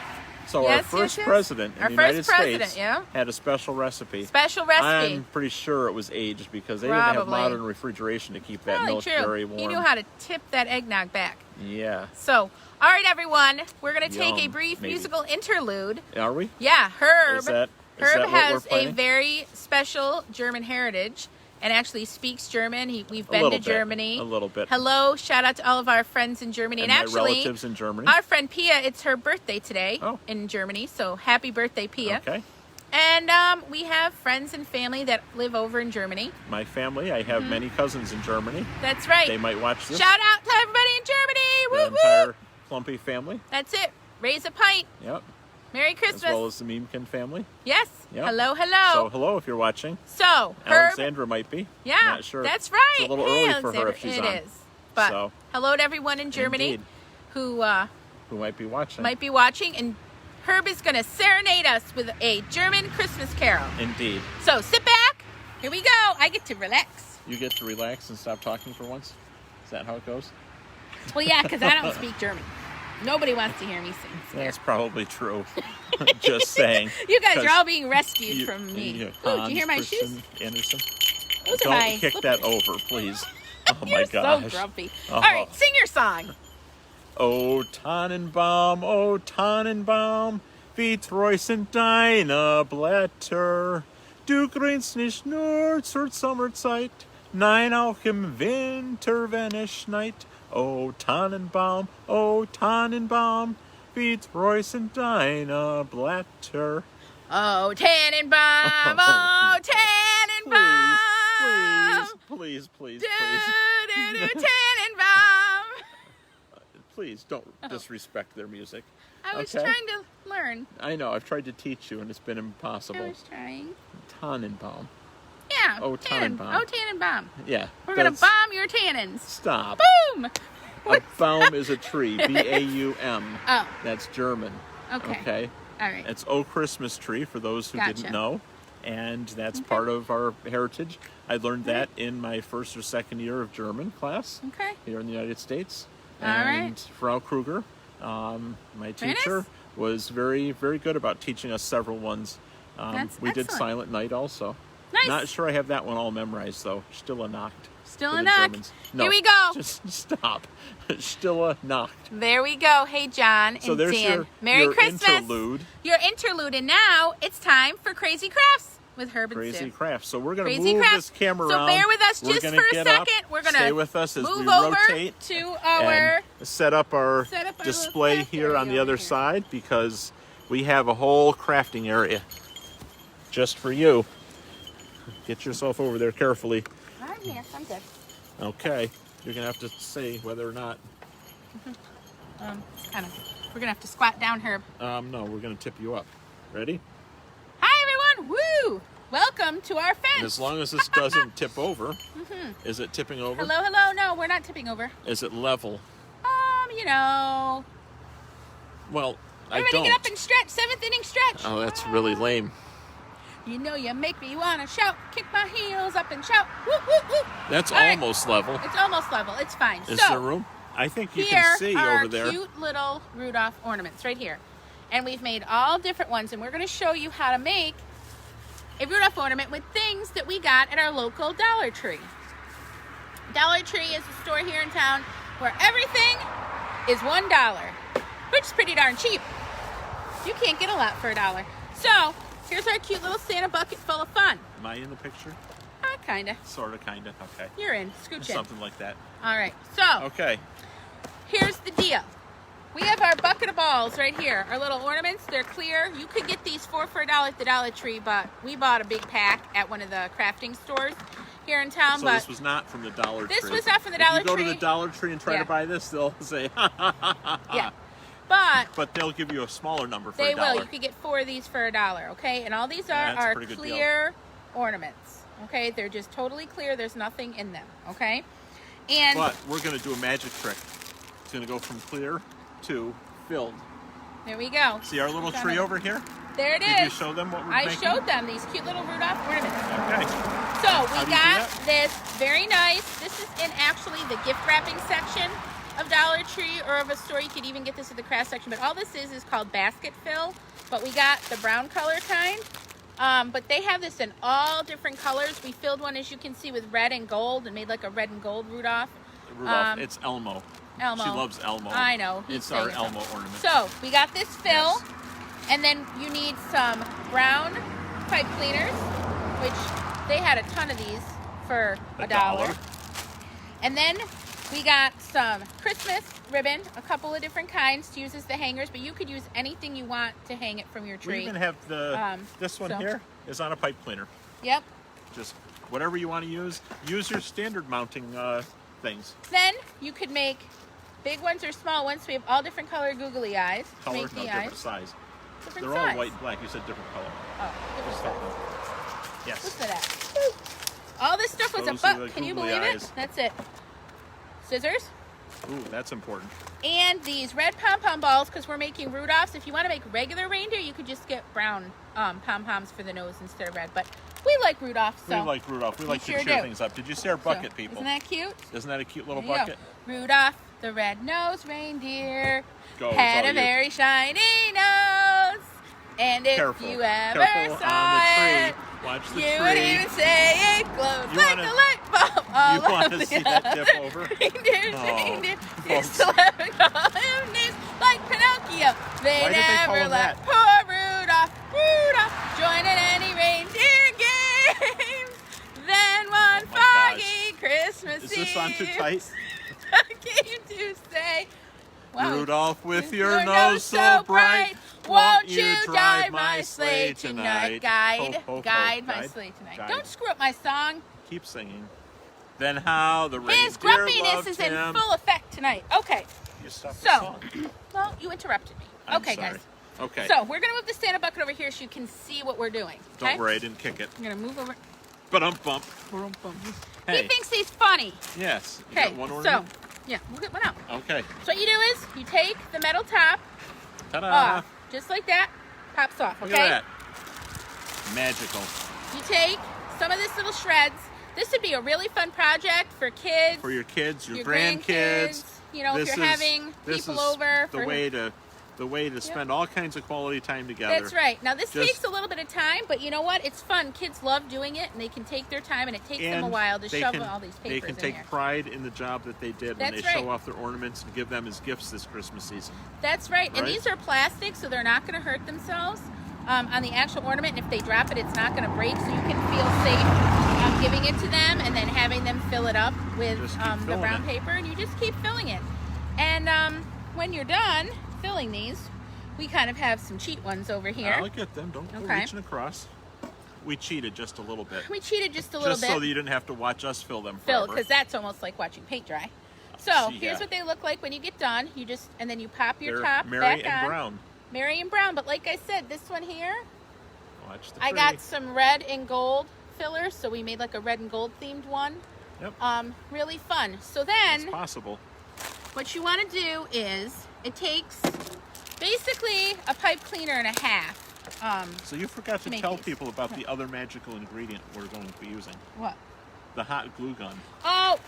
So Yes, our yes, first yes. president in Our the first United president, States yeah. had a special recipe. Special recipe. I'm pretty sure it was aged because they didn't have Probably. modern refrigeration to keep that Probably milk true. very warm. He knew how to tip that eggnog back. Yeah. So, all right, everyone. We're going to take a Yum, brief maybe. musical interlude. Are we? Yeah, Herb. Is that Herb what we're has a planning? very special German heritage and actually speaks German. We've been little to bit. Germany. A little bit. Hello, shout out to all of our friends in Germany. And And, my actually, relatives in Germany. our friend Pia, it's her birthday today Oh. in Germany. So happy birthday, Pia. Okay. And we have friends and family that live over in Germany. My family, I have many cousins in Germany. That's right. They might watch this. Shout out to everybody in Germany. Lumpy family. That's it. Raise a pint. Yep. Merry Christmas. As well as the Memekin family. Yes. Yep. Hello, hello. So hello if you're watching. So Herb. Alexandra might be. Yeah. Not sure. That's right. It's a little Hey, early for her if she's on. It is. But So, hello to everyone in Germany indeed. who might be watching. might be watching. And Herb is going to serenade us with a German Christmas carol. Indeed. So sit back. Here we go. I get to relax. You get to relax and stop talking for once? Is that how it goes? Well, yeah, because I don't speak German. Nobody wants to hear me sing. That's probably true. Just saying. You guys are 'Cause all being rescued from me. Ooh, did you hear my shoes? Anderson. Those are Don't my kick slippers. that over, please. Oh You're my gosh. so grumpy. Uh-huh. All right, sing your song. O Tannenbaum, wie treu sind deine Blätter. Du grünst nicht nur zur Sommerzeit, nein, auch im Winter, wenn es schneit. O Tannenbaum, wie treu sind deine Blätter. Oh, Tannenbaum, oh, Tannenbaum. Please. Tannenbaum. Please don't disrespect their music. I was Okay. trying to learn. I know, I've tried to teach you and it's been impossible. I was trying. Tannenbaum. Yeah. Oh, Tannenbaum. Oh, Tannenbaum. Yeah. We're going to that's- bomb your tannins. Stop. Boom. A baum is a tree. B-A-U-M. Oh, That's German. okay. All right. It's O Christmas tree for those who Gotcha. didn't know. And that's part of our heritage. I learned that in my first or second year of German class Okay. here in the United States. All right. And Frau Kruger, my Very teacher, nice. was very, very good about teaching us several ones. That's we did excellent. Silent Night also. Nice. Not sure I have that one all memorized though. Stille Nacht. Still for a the knock. Germans. No, Here we go. Just stop. Stille Nacht. There we go. Hey, John So and there's Dan. Merry your Christmas. interlude. Your interlude. And now it's time for Crazy Crafts with Herb and Crazy Sue. Crafts. So we're going to Crazy move Crafts. this camera So around. bear with us We're just gonna for a get up, second. We're going stay to with us as move we over rotate to our... and set up our Set up our display little craft here on area the other over here. side because we have a whole crafting area just for you. Get yourself over there carefully. Yes, I'm good. Okay. You're going to have to say whether or not. We're going to have to squat down, Herb. No, we're going to tip you up. Ready? Hi, everyone. Woo! Welcome to our And fence. as long as this doesn't tip over, is it tipping over? Hello, hello. No, we're not tipping over. Is it level? You know. Well, I Everybody don't. get up and stretch. 7th inning stretch. Oh, that's really lame. You know you make me want to shout. Kick my heels up and shout. Woo, woo, woo. That's All right. almost level. It's almost level. It's fine. Is so, there room? I think you here can see are over there. cute little Rudolph ornaments right here. And we've made all different ones. And we're going to show you how to make a Rudolph ornament with things that we got at our local Dollar Tree. Dollar Tree is a store here in town where everything is $1, which is pretty darn cheap. You can't get a lot for $1. So, here's our cute little Santa bucket full of fun. Am I in the picture? Kinda. Sort of, kind of. Okay. You're in. Scooch in. Something like that. All right. So, Okay. here's the deal. We have our bucket of balls right here. Our little ornaments. They're clear. You could get these for $4 at the Dollar Tree, but we bought a big pack at one of the crafting stores here in town. So but this was not from the Dollar Tree. This was not from the Dollar If you go Tree. to the Dollar Tree and try Yeah. to buy this, they'll say, ha, ha, ha, ha, ha. yeah. But But they'll give you a smaller number for they $1. will. You could get 4 of these for $1, okay? And all these That's a are pretty good clear ornaments, okay? They're just totally clear. There's nothing in them, okay? And But we're going to do a magic trick. It's going to go from clear to filled. there we go. See our little tree over here? There it is. Did you show them what we're I making? showed them these cute little Rudolph ornaments. Okay. So How we do you do got that? this very nice. This is in actually the gift wrapping section of Dollar Tree or of a store. You could even get this at the craft section. But all this is called basket fill. But we got the brown color kind. But they have this in all different colors. We filled one, as you can see, with red and gold and made like a red and gold Rudolph. Rudolph, it's Elmo. Elmo. She loves Elmo. I know. He's It's our saying it. Elmo ornament. So we got this fill, Yes. and then you need some brown pipe cleaners, which they had a ton of these for $1. And then we got some Christmas ribbon, a couple of different kinds to use as the hangers, but you could use anything you want to hang it from your We tree. even have the this one so- here is on a pipe cleaner. Yep. Just whatever you want to use. Use your standard mounting things. Then you could make big ones or small ones. So we have all different color googly eyes. Color, Make the no, eyes. different size. Different They're size. all white and black. You said different color. Oh, different size. Yes. Listen to that. Woo. All this stuff was Those a are buck. the Can you googly believe eyes. it? That's it. Scissors. Ooh, that's important. And these red pom-pom balls, because we're making Rudolphs. If you want to make regular reindeer, you could just get brown pom-poms for the nose instead of red. But we like Rudolph, so. We like Rudolph. We like sure to cheer do. things up. Did you see our bucket, So, people? Isn't that cute? Isn't that a cute little There you bucket? go. Rudolph the red-nosed reindeer Go, it's had all a you. very shiny nose. And if Careful. you ever Careful saw on the tree. it, Watch the you tree. would even say it glows You like wanna- a light bulb. All You want of to see the that other tip over? Reindeers, Oh, reindeer, folks. used to laugh and call him names like Pinocchio. They Why did they call never him let that? poor Rudolph join in any reindeer games. Then one Oh my foggy Christmas Is this on too Eve, tight? came to say, wow, Rudolph, with your your nose so bright, won't you drive my sleigh tonight? Guide, Ho, ho, ho. guide my sleigh tonight. Guide. Don't screw up my song. Keep singing. Then how the reindeer His grumpiness loved is in him. full effect tonight. Okay, You stopped so, the song. well, you interrupted me. I'm Okay, sorry. guys. Okay. So we're gonna move the Santa bucket over here so you can see what we're doing. Okay? Don't worry, I didn't kick it. I'm gonna move over. But bump. He Hey. thinks he's funny. Yes. You Okay, got one so ornament? yeah, we'll get one out. Okay. So what you do is you take the metal top Ta-da. off, just like that. Pops off. Look Okay. at that. Magical. You take some of this little shreds. This would be a really fun project for kids, For your kids, your grandkids. grandkids. You know, if This you're is- having this people is over. the way to spend all kinds of quality time together. That's right. Now this Just- takes a little bit of time, but you know what? It's fun. Kids love doing it, and they can take their time, and it takes them a And while to they shove can- all these They papers can in take here. pride in the job that they did when That's they show right. off their ornaments and give them as gifts this Christmas season. That's right. And Right? these are plastic, so they're not going to hurt themselves on the actual ornament. And if they drop it, it's not going to break, so you can feel safe giving it to them and then having them fill it up with Just keep the filling brown it. paper, and you just keep filling it. And when you're done filling these, we kind of have some cheat ones over here. I'll get them. Don't go Okay. reaching across. We cheated just a little bit. We cheated just a little Just bit. so that you didn't have to watch us fill them Fill, forever. because that's almost like watching paint dry. So Yeah. here's what they look like when you get done. You just, and then you pop your They're top Mary back and on. Brown. Mary and Brown. But like I said, this one here, Watch the I tree. got some red and gold fillers, so we made like a red and gold themed one. Yep. Really fun. So It's then possible. what you want to do is it takes basically a pipe cleaner and a half. So you forgot to make tell these. people about the other magical ingredient we're going to be using. What? The hot glue gun. Oh,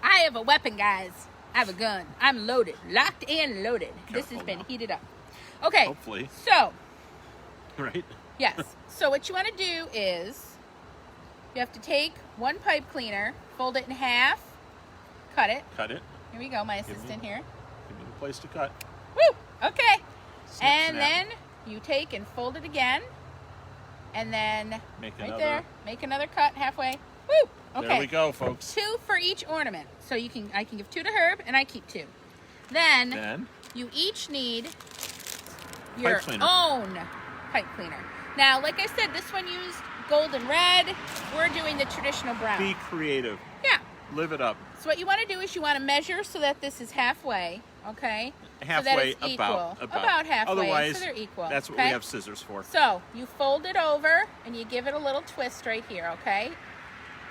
I have a weapon, guys. I have a gun. I'm loaded, locked and loaded. This has Careful been now. heated up. Okay. Hopefully. So Right? yes. So what you want to do is you have to take one pipe cleaner, fold it in half, cut it. Cut it. Here we go, my assistant here. Give me the place to cut. Woo! Okay. Snip, And snap. then you take and fold it again. And then Make right another. there, make another cut halfway. Woo! Okay. There we go, folks. 2 for each ornament. So I can give 2 to Herb and I keep 2. Then Then you each need your cleaner. own pipe cleaner. Now, like I said, this one used gold and red. We're doing the traditional brown. be creative. Yeah. Live it up. So what you want to do is you want to measure so that this is halfway, okay? So that Halfway, it's equal. about halfway, Otherwise, so they're equal. that's what okay? we have scissors for. So you fold it over and you give it a little twist right here, okay?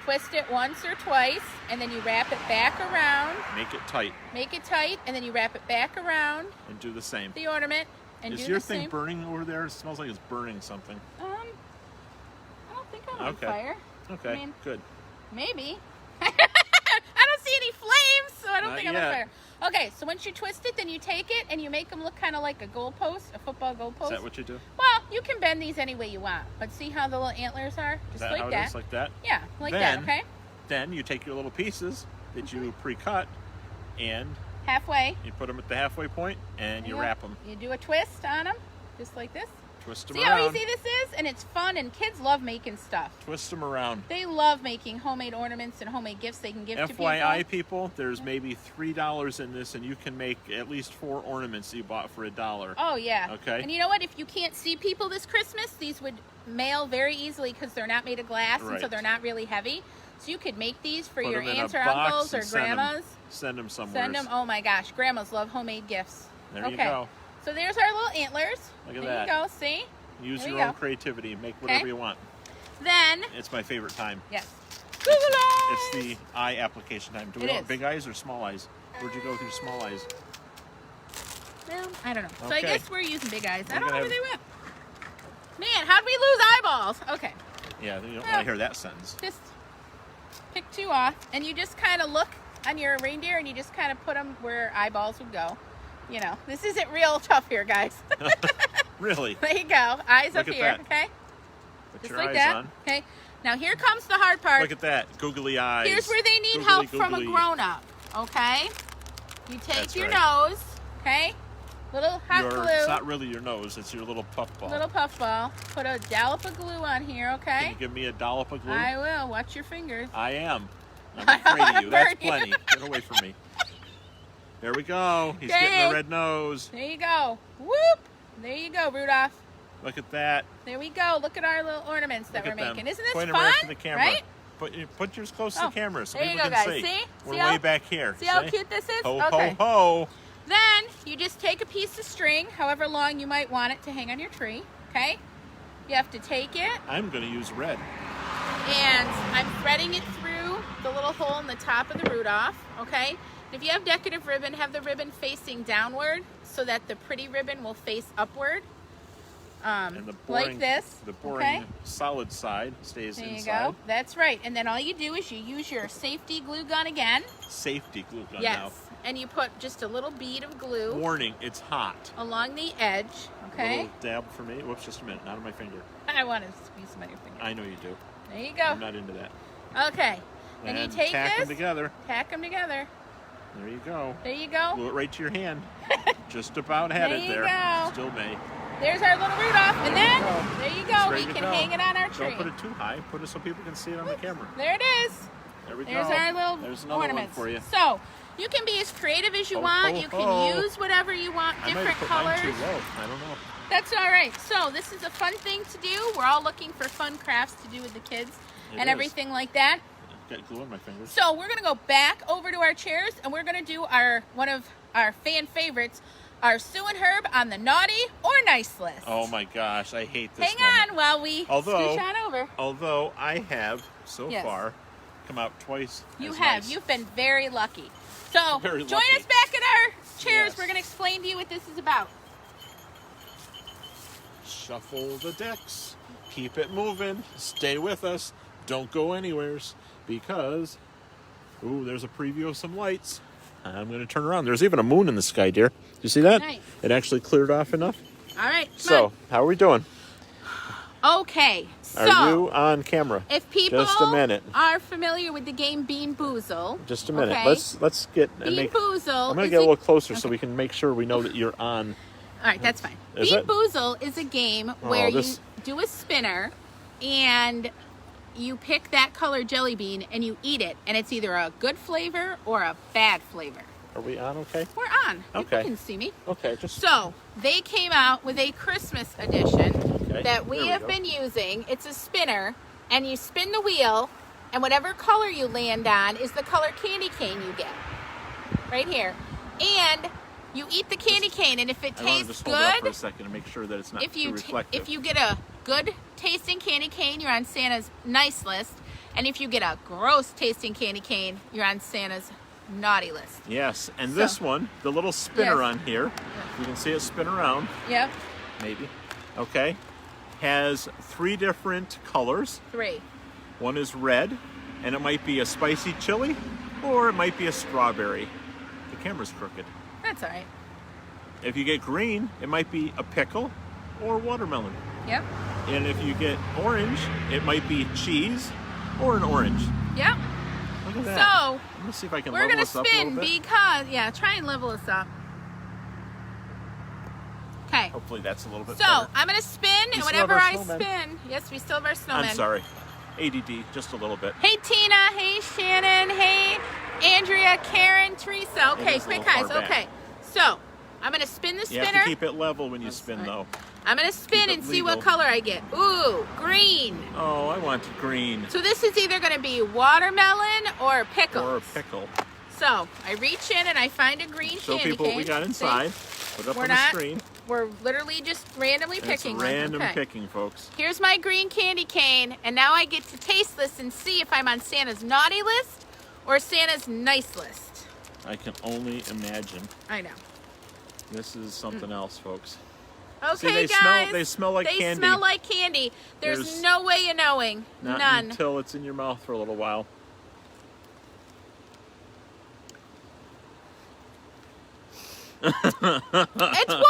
Twist it once or twice, and then you wrap it back around. Make it tight Make it tight, and then you wrap it back around and do the same. the ornament and Is do your the thing same. burning over there? It smells like it's burning something. I don't think I'm on Okay. fire. Okay, I mean, good. maybe. I don't see any flames, so I don't Not think I'm yet. on fire. Okay, so once you twist it, then you take it and you make them look kind of like a goalpost, a football goalpost. Is that what you do? Well, you can bend these any way you want, but see how the little antlers are? Is Just that like how it that. is? Like that? Yeah, like Then- that, okay? Then you take your little pieces that you pre-cut and Halfway. you put them at the halfway point and you There wrap them. You do a twist on them, just like this. Twist them See how around. easy this is? And it's fun, and kids love making stuff. Twist them around. They love making homemade ornaments and homemade gifts they can give to FYI, people. people, there's maybe $3 in this, and you can make at least 4 ornaments you bought for $1. Oh, yeah. Okay. And you know what? If you can't see people this Christmas, these would mail very easily because they're not made of glass, and so Right. they're not really heavy. So you could make these for Put your them in a aunts or box uncles or and send 'em. grandmas. Send them somewhere. Send them. Oh my gosh, grandmas love homemade gifts. There okay. you go. So there's our little antlers. Look at there that. you go. See? Use There your you own go. creativity. Make whatever you want. Then, It's my favorite time. yes. Google It's eyes. the eye application time. Do we It want is. big eyes or small eyes? Where'd you go with your small eyes? Well, I don't know. So I Okay. guess we're using big eyes. I We're don't know gonna where they went. Man, how'd we lose eyeballs? Okay. Yeah, you don't Well. want to hear that sentence. Just pick 2 off, and you just kind of look on your reindeer, and you just kind of put them where eyeballs would go. You know, this isn't real tough here, guys. Really? There you go. Eyes Look up at here, that. okay? Put Just your like eyes that. on. Okay. Now here comes the hard part. Look at that. Googly eyes. Here's where they need Googly, help from a googly. grown-up, okay? You take That's your right. nose, okay? Little hot It's glue, not really your nose. It's your little puff ball. little puff ball. Put a dollop of glue on here, Can okay? you give me a dollop of glue? I will. Watch your fingers. I am. I'm I don't afraid wanna of you. That's burn you. plenty. Get away from me. There we go. He's getting Okay. a red nose. There you go. Whoop! There you go, Rudolph. Look at that. There we go. Look at our little ornaments that Look we're at them. making. Isn't this Point 'em fun? right to the camera. Right? Put yours close to Oh, the camera so there you people go, can guys. see. See? We're See way how- back here. See how cute this is? Ho, Okay. ho, ho. Then you just take a piece of string, however long you might want it to hang on your tree, okay? You have to take it, I'm going to use red. and I'm threading it through the little hole in the top of the Rudolph, okay? If you have decorative ribbon, have the ribbon facing downward so that the pretty ribbon will face upward, And the boring, like this, the boring okay? solid side stays There you inside. go. That's right. And then all you do is you use your safety glue gun again. Safety glue gun Yes. now. And you put just a little bead of glue Warning, it's hot. along the edge, A okay? little dab for me. Whoops, just a minute. Not on my finger. I want to squeeze some on your finger. I know you do. There you I'm go. not into that. Okay. And you And take tack them this, together. tack them together. There you go. There you go. Glue it right to your hand. Just about had There it you there. go. Still may. There's our little Rudolph. And then, there you It's go. ready We to can go. hang it on our tree. Don't put it too high. Put it so people can see it on the camera. There it is. There we There's go. our little There's another ornaments. one for you. So, you can be as creative as you Ho, want. ho, You can ho. use whatever you want, I might different have put mine colors. too low. I don't know. That's all right. So, this is a fun thing to do. We're all looking for fun crafts to do with the kids It and is. everything like that. Got glue on my fingers. So, we're going to go back over to our chairs and we're going to do one of our fan favorites, our Sue and Herb on the naughty or nice list. Oh my gosh, I hate this Hang moment. on while we Although- scooch on over. Although I have, so Yes. far, come out twice You as have. nice. You've been very lucky. So, Very join lucky. us back in our chairs. Yes. We're going to explain to you what this is about. Shuffle the decks. Keep it moving. Stay with us. Don't go anywheres. Because, ooh, there's a preview of some lights. I'm going to turn around. There's even a moon in the sky, dear. You see that? Nice. It actually cleared off enough. All right. Come So, how are we doing? on. Okay. Are So, you on camera? if people Just a minute. are familiar with the game Bean Boozle, Just a minute. Okay. Let's get and Bean make. Boozle. I'm going to is get a a- little closer so okay. we can make sure we know that you're on. All right, that's fine. Is Bean it? Boozle is a game where this- you do a spinner and you pick that color jelly bean and you eat it, and it's either a good flavor or a bad flavor. Are we on? Okay. We're on. Okay. You can see me. Okay. Just. So they came out with a Christmas edition Okay, that there we we have go. been using. It's a spinner, and you spin the wheel, and whatever color you land on is the color candy cane you get. Right here. And you eat the candy cane, and if it I want to tastes just hold it up for a good, second and make sure that it's not if you too reflective. if you get a good tasting candy cane, you're on Santa's nice list. And if you get a gross tasting candy cane, you're on Santa's naughty list. Yes, and So- this one, the little spinner Yes. on here, you can see it spin around, Yep. maybe, okay, has 3 different colors. 3. One is red, and it might be a spicy chili, or it might be a strawberry. The camera's crooked. That's all right. If you get green, it might be a pickle or watermelon. Yep. And if you get orange, it might be cheese or an orange. Yep. Look at that. So Let me see if I can we're level gonna this up a little spin bit. because try and level us up. Okay. Hopefully that's a little bit So better. I'm gonna spin, We and still whenever have our I snowman. spin, yes, we still have our snowman. I'm sorry. ADD, just a little bit. Hey Tina, hey Shannon, hey Andrea, Karen, Teresa. Okay, is a quick little guys. far back. Okay, so I'm gonna spin the You spinner. have to keep it level when you spin, right. though. I'm going to spin and see what legal. color I get. Ooh, green. Oh, I want green. So this is either going to be watermelon or pickles. Or a pickle. So I reach in and I find a green Show candy people what we cane. got inside. Put it up on the screen. We're literally just randomly It's picking one. random Okay. picking, folks. Here's my green candy cane, and now I get to taste this and see if I'm on Santa's naughty list or Santa's nice list. I can only imagine. I know. This is something else, folks. Okay, See, they guys. smell like they candy. smell like candy. There's no way of knowing. Not None. until it's in your mouth for a little while. It's watermelon.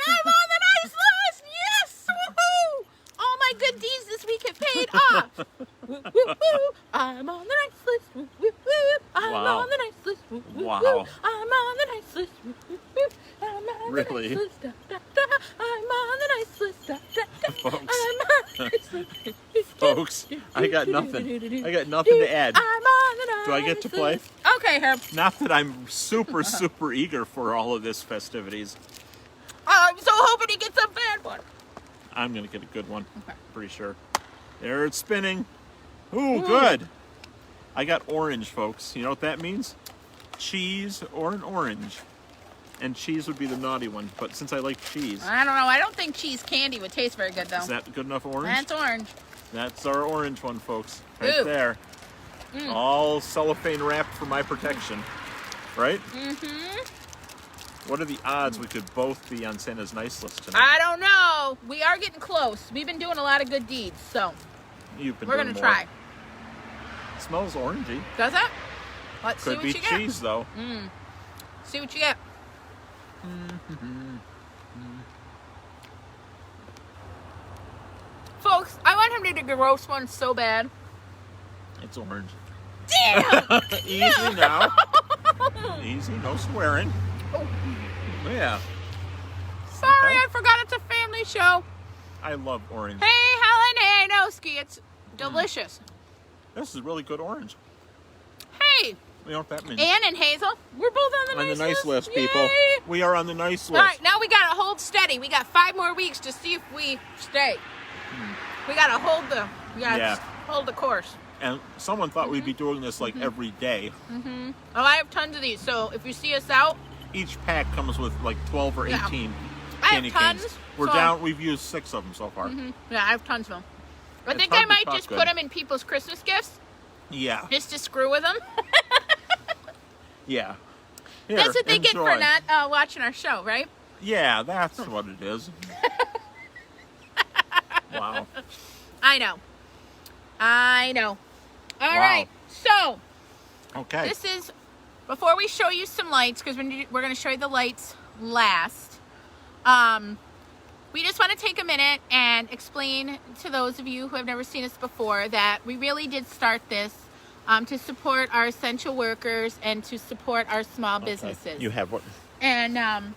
I'm on the nice list. Yes. Woohoo! All my good deeds this week have paid off. Woo-hoo-hoo. I'm on the nice list. Woo-hoo-hoo. I'm Wow. on the nice list. Woo-hoo-hoo. Wow. I'm on the nice list. Woo-hoo-hoo. I'm on Really? the nice list. Da, da, da. I'm on the nice list. Da, da, da. Folks. I'm on the nice list. Folks, I got nothing. I got nothing to add. I'm on the nice Do I get to play? list. Okay, Herb. Not that I'm super, super eager for all of this festivities. I'm so hoping he gets a bad one. I'm going to get a good one. Okay. Pretty sure. There it's spinning. Ooh, good. I got orange, folks. You know what that means? Cheese or an orange. And cheese would be the naughty one. But since I like cheese, I don't know. I don't think cheese candy would taste very good, though. is that good enough orange? That's orange. That's our orange one, folks. Right Ooh. there. All cellophane wrapped for my protection. Right? Mm-hmm. What are the odds we could both be on Santa's nice list tonight? I don't know. We are getting close. We've been doing a lot of good deeds, so You've been we're doing going to more. try. It smells orangey. Does it? Let's see Could what be you get. cheese, though. See what you get. Folks, I want him to do the roast one so bad. It's orange. Damn! Easy now. Easy, no swearing. Oh, Yeah, sorry, Okay. I forgot it's a family show. I love orange. Hey, Helen Anoski, it's delicious. This is really good orange. Hey, You know what that means? Ann and Hazel, we're both on the On nice the nice list, Yay! people. We are on the nice All list. right, now we gotta hold steady. We got 5 more weeks to see if we stay. We gotta hold the, Yeah. hold the course. And someone thought we'd be doing this like every day. Oh, I have tons of these, so if you see us out, Each pack comes with like 12 or 18 Yeah. I have candy canes. tons, We're so- down. We've used 6 of them so far. yeah, I have tons of them. I It's think hard I to might talk just good. put them in people's Christmas gifts Yeah, just to screw with them. yeah. Here, That's what they get for enjoy. not watching our show, right? Yeah, that's what it is. Wow. I know. All Wow. right, so Okay. this is, before we show you some lights, because we're going to show you the lights last, we just want to take a minute and explain to those of you who have never seen us before that we really did start this to support our essential workers and to support our small businesses. You have what? And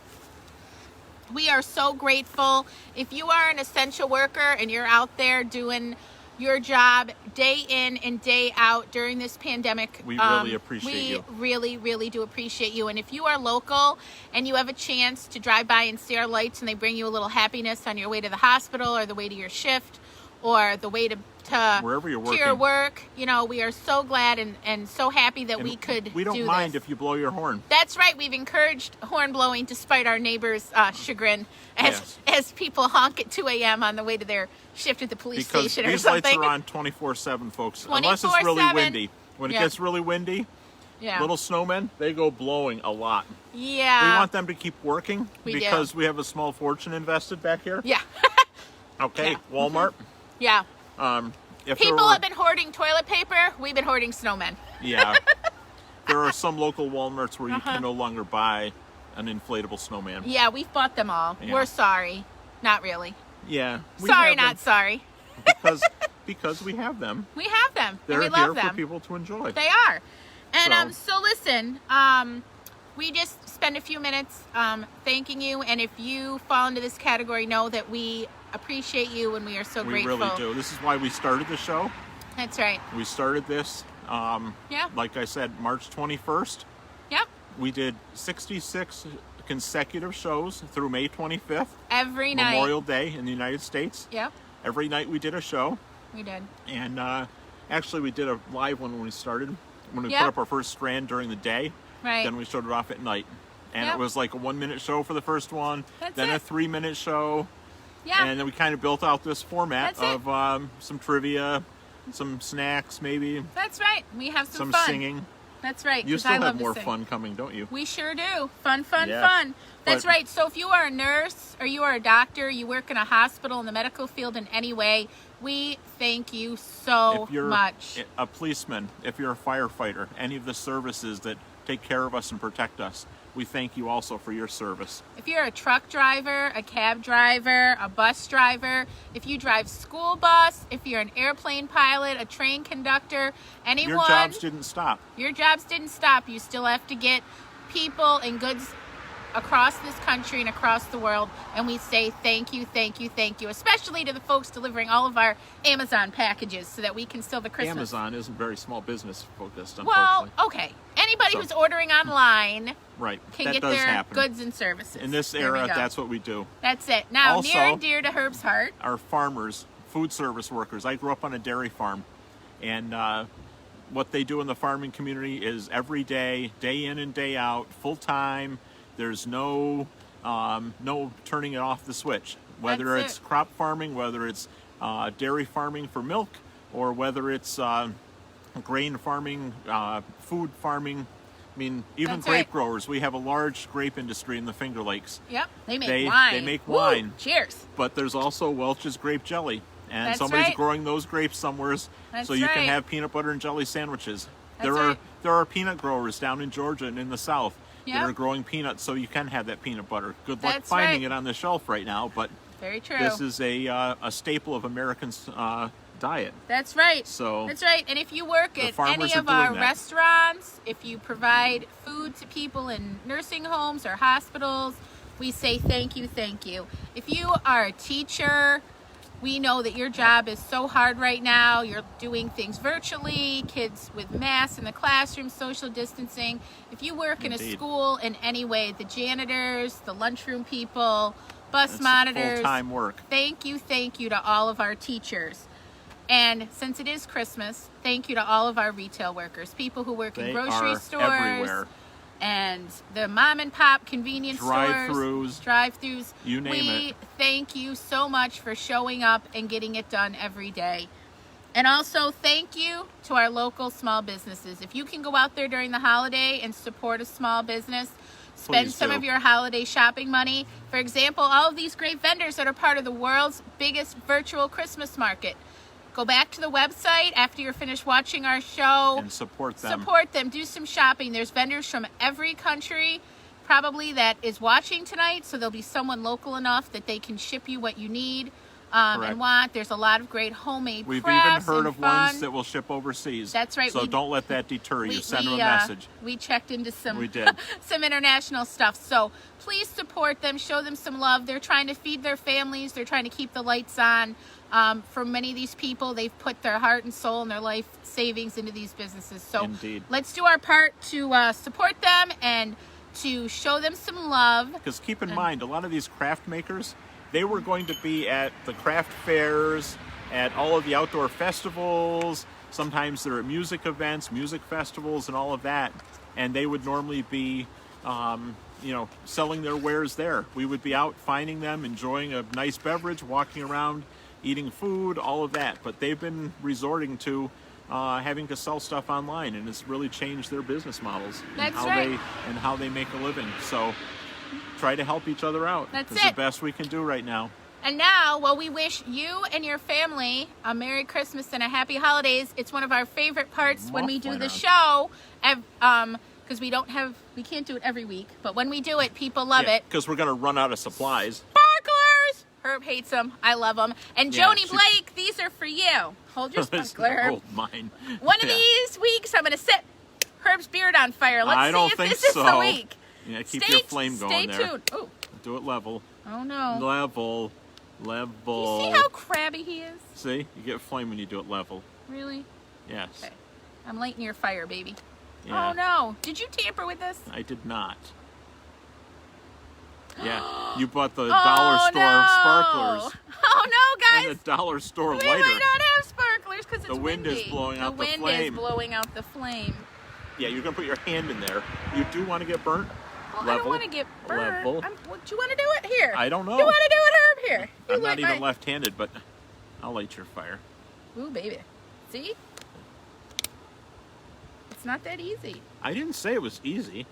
we are so grateful. If you are an essential worker and you're out there doing your job day in and day out during this pandemic, We really appreciate you. We really, really do appreciate you. And if you are local and you have a chance to drive by and see our lights and they bring you a little happiness on your way to the hospital or the way to your shift or the way to Wherever you're to your working. work, you know, we are so glad and so happy that And we could We don't do mind this. if you blow your horn. That's right. We've encouraged horn blowing despite our neighbors' chagrin as people honk at 2 a.m. on the way to their shift at the police Because station or these something. lights are on 24/7, folks. Unless it's really 24/7. windy. When it Yeah. gets really windy, Yeah. little snowmen, they go blowing a lot. Yeah. We want them to keep working We do. because we have a small fortune invested back here. Yeah. Okay, Yeah. Walmart. Yeah. If there People were- have been hoarding toilet paper. We've been hoarding snowmen. Yeah. There are some local Walmarts where you Uh-huh. can no longer buy an inflatable snowman. Yeah, we've bought them all. Yeah. We're sorry. Not really. Yeah. we Sorry, have not sorry. them because we have them. We have them. They're and we here love for them. people to enjoy. They are. And So- so listen, we just spend a few minutes really you, and if you fall into this category, know that we appreciate you and we are so We grateful. really do. This is why we started the show. That's right. We started this, Yeah. like I said, March 21st. Yep. We did 66 consecutive shows through May 25th. Every night. Memorial Day in the United States. Yep. Every night we did a show. We did. And actually we did a live one when we started. When we Yep. put up our first strand during the day. Right. Then we showed it off at night. And Yep. it was like a 1-minute show for the first one. That's then it. a 3-minute show. Yeah. And then we kind of built out this format That's of some trivia, some snacks maybe, That's right. We have some some fun. singing. That's right. You 'cause still I have love to more sing. fun coming, don't you? We sure do. Fun, fun, Yeah. fun. That's But- right. So if you are a nurse or you are a doctor, you work in a hospital in the medical field in any way, we thank you so If you're much. a policeman, if you're a firefighter, any of the services that take care of us and protect us, we thank you also for your service. If you're a truck driver, a cab driver, a bus driver, if you drive school bus, if you're an airplane pilot, a train conductor, anyone, Your jobs didn't stop. your jobs didn't stop. You still have to get people and goods across this country and across the world, and we say thank you, thank you, thank you, especially to the folks delivering all of our Amazon packages so that we can still the Christmas. Amazon isn't very small business focused, Well, unfortunately. okay. Anybody So- who's ordering online Right, can that get does their happen. goods and services. In this There we era, go. that's what we do. That's it. Now, Also- near and dear to Herb's heart. Our farmers, food service workers. I grew up on a dairy farm, and what they do in the farming community is every day, day in and day out, full time. There's no turning it off the switch. Whether That's it's it. crop farming, whether it's dairy farming for milk, or whether it's grain farming, food farming. I mean, even That's grape right. growers. We have a large grape industry in the Finger Lakes. Yep, they make They wine. make Woo! wine. Cheers. But there's also Welch's grape jelly, and That's somebody's right. growing those grapes somewhere, That's so you can right. have peanut butter and jelly sandwiches. That's there are right. there are peanut growers down in Georgia and in the South Yep. that are growing peanuts, so you can have that peanut butter. Good luck That's finding right. it on the shelf right now, but Very true. this is a staple of Americans' diet. That's right. So That's right. And if you work the at farmers any are of our doing that. restaurants, if you provide food to people in nursing homes or hospitals, we say thank you, thank you. If you are a teacher, we know that your job is so hard right now. You're doing things virtually, kids with masks in the classroom, social distancing. If you work in a Indeed. school in any way, the janitors, the lunchroom people, bus That's monitors, full-time work. thank you to all of our teachers. And since it is Christmas, thank you to all of our retail workers, people who work They in grocery are stores everywhere. and the mom and pop convenience Drive-thrus. stores, drive-thrus. You name we it. thank you so much for showing up and getting it done every day. And also thank you to our local small businesses. If you can go out there during the holiday and support a small business, spend Please some do. of your holiday shopping money. For example, all of these great vendors that are part of the world's biggest virtual Christmas market. Go back to the website after you're finished watching our show. And support them. Support them. Do some shopping. There's vendors from every country probably that is watching tonight, so there'll be someone local enough that they can ship you what you need Correct. and want. There's a lot of great homemade We've even crafts heard and of fun. ones that will ship overseas. That's right. So don't let that deter you. Send them a we, message. We checked into some We did. some international stuff. So please support them. Show them some love. They're trying to feed their families. They're trying to keep the lights on. For many of these people, they've put their heart and soul and their life savings into these businesses. So Indeed. let's do our part to support them and to show them some love. Because keep in mind, a lot of these craft makers, they were going to be at the craft fairs, at all of the outdoor festivals. Sometimes they're at music events, music festivals, and all of that. And they would normally be, selling their wares there. We would be out finding them, enjoying a nice beverage, walking around, eating food, all of that. But they've been resorting to having to sell stuff online, and it's really changed their business models That's and right. how they make a living. So try to help each other out. That's It's it. the best we can do right now. And now, while we wish you and your family a Merry Christmas and a Happy Holidays, it's one of our favorite parts when we do Muffler. the show, because we can't do it every week, but when we do it, people love it. Because we're going to run out of supplies. Sparklers! Herb hates them. I love them. And Yeah, Joni she- Blake, these are for you. Hold your sparkler, Herb. Oh, mine. One of Yeah. these weeks, I'm going to set Herb's beard on fire. Let's I don't see if think this is the so. week. Yeah, keep Stay, your flame going stay there. tuned. Oh, Do it level. oh no. Level. You Level. see how crabby he is? See? You get flame when you do it level. Really? Yes. Okay. I'm lighting your fire, baby. Yeah. Oh no! Did you tamper with this? I did not. Yeah, you bought the dollar store sparklers. Oh no, guys! And the dollar store we lighter. might not have sparklers because it's The wind windy. is blowing out the wind flame. is blowing out the flame. Yeah, you're gonna put your hand in there. You do want to get burnt? Well, Level. I don't want to get burned. Level. What, do you want to do it here? I don't know. You want to do it, Herb? Here. You I'm not light even my- left-handed, but I'll light your fire. Ooh, baby. See? It's not that easy. I didn't say it was easy.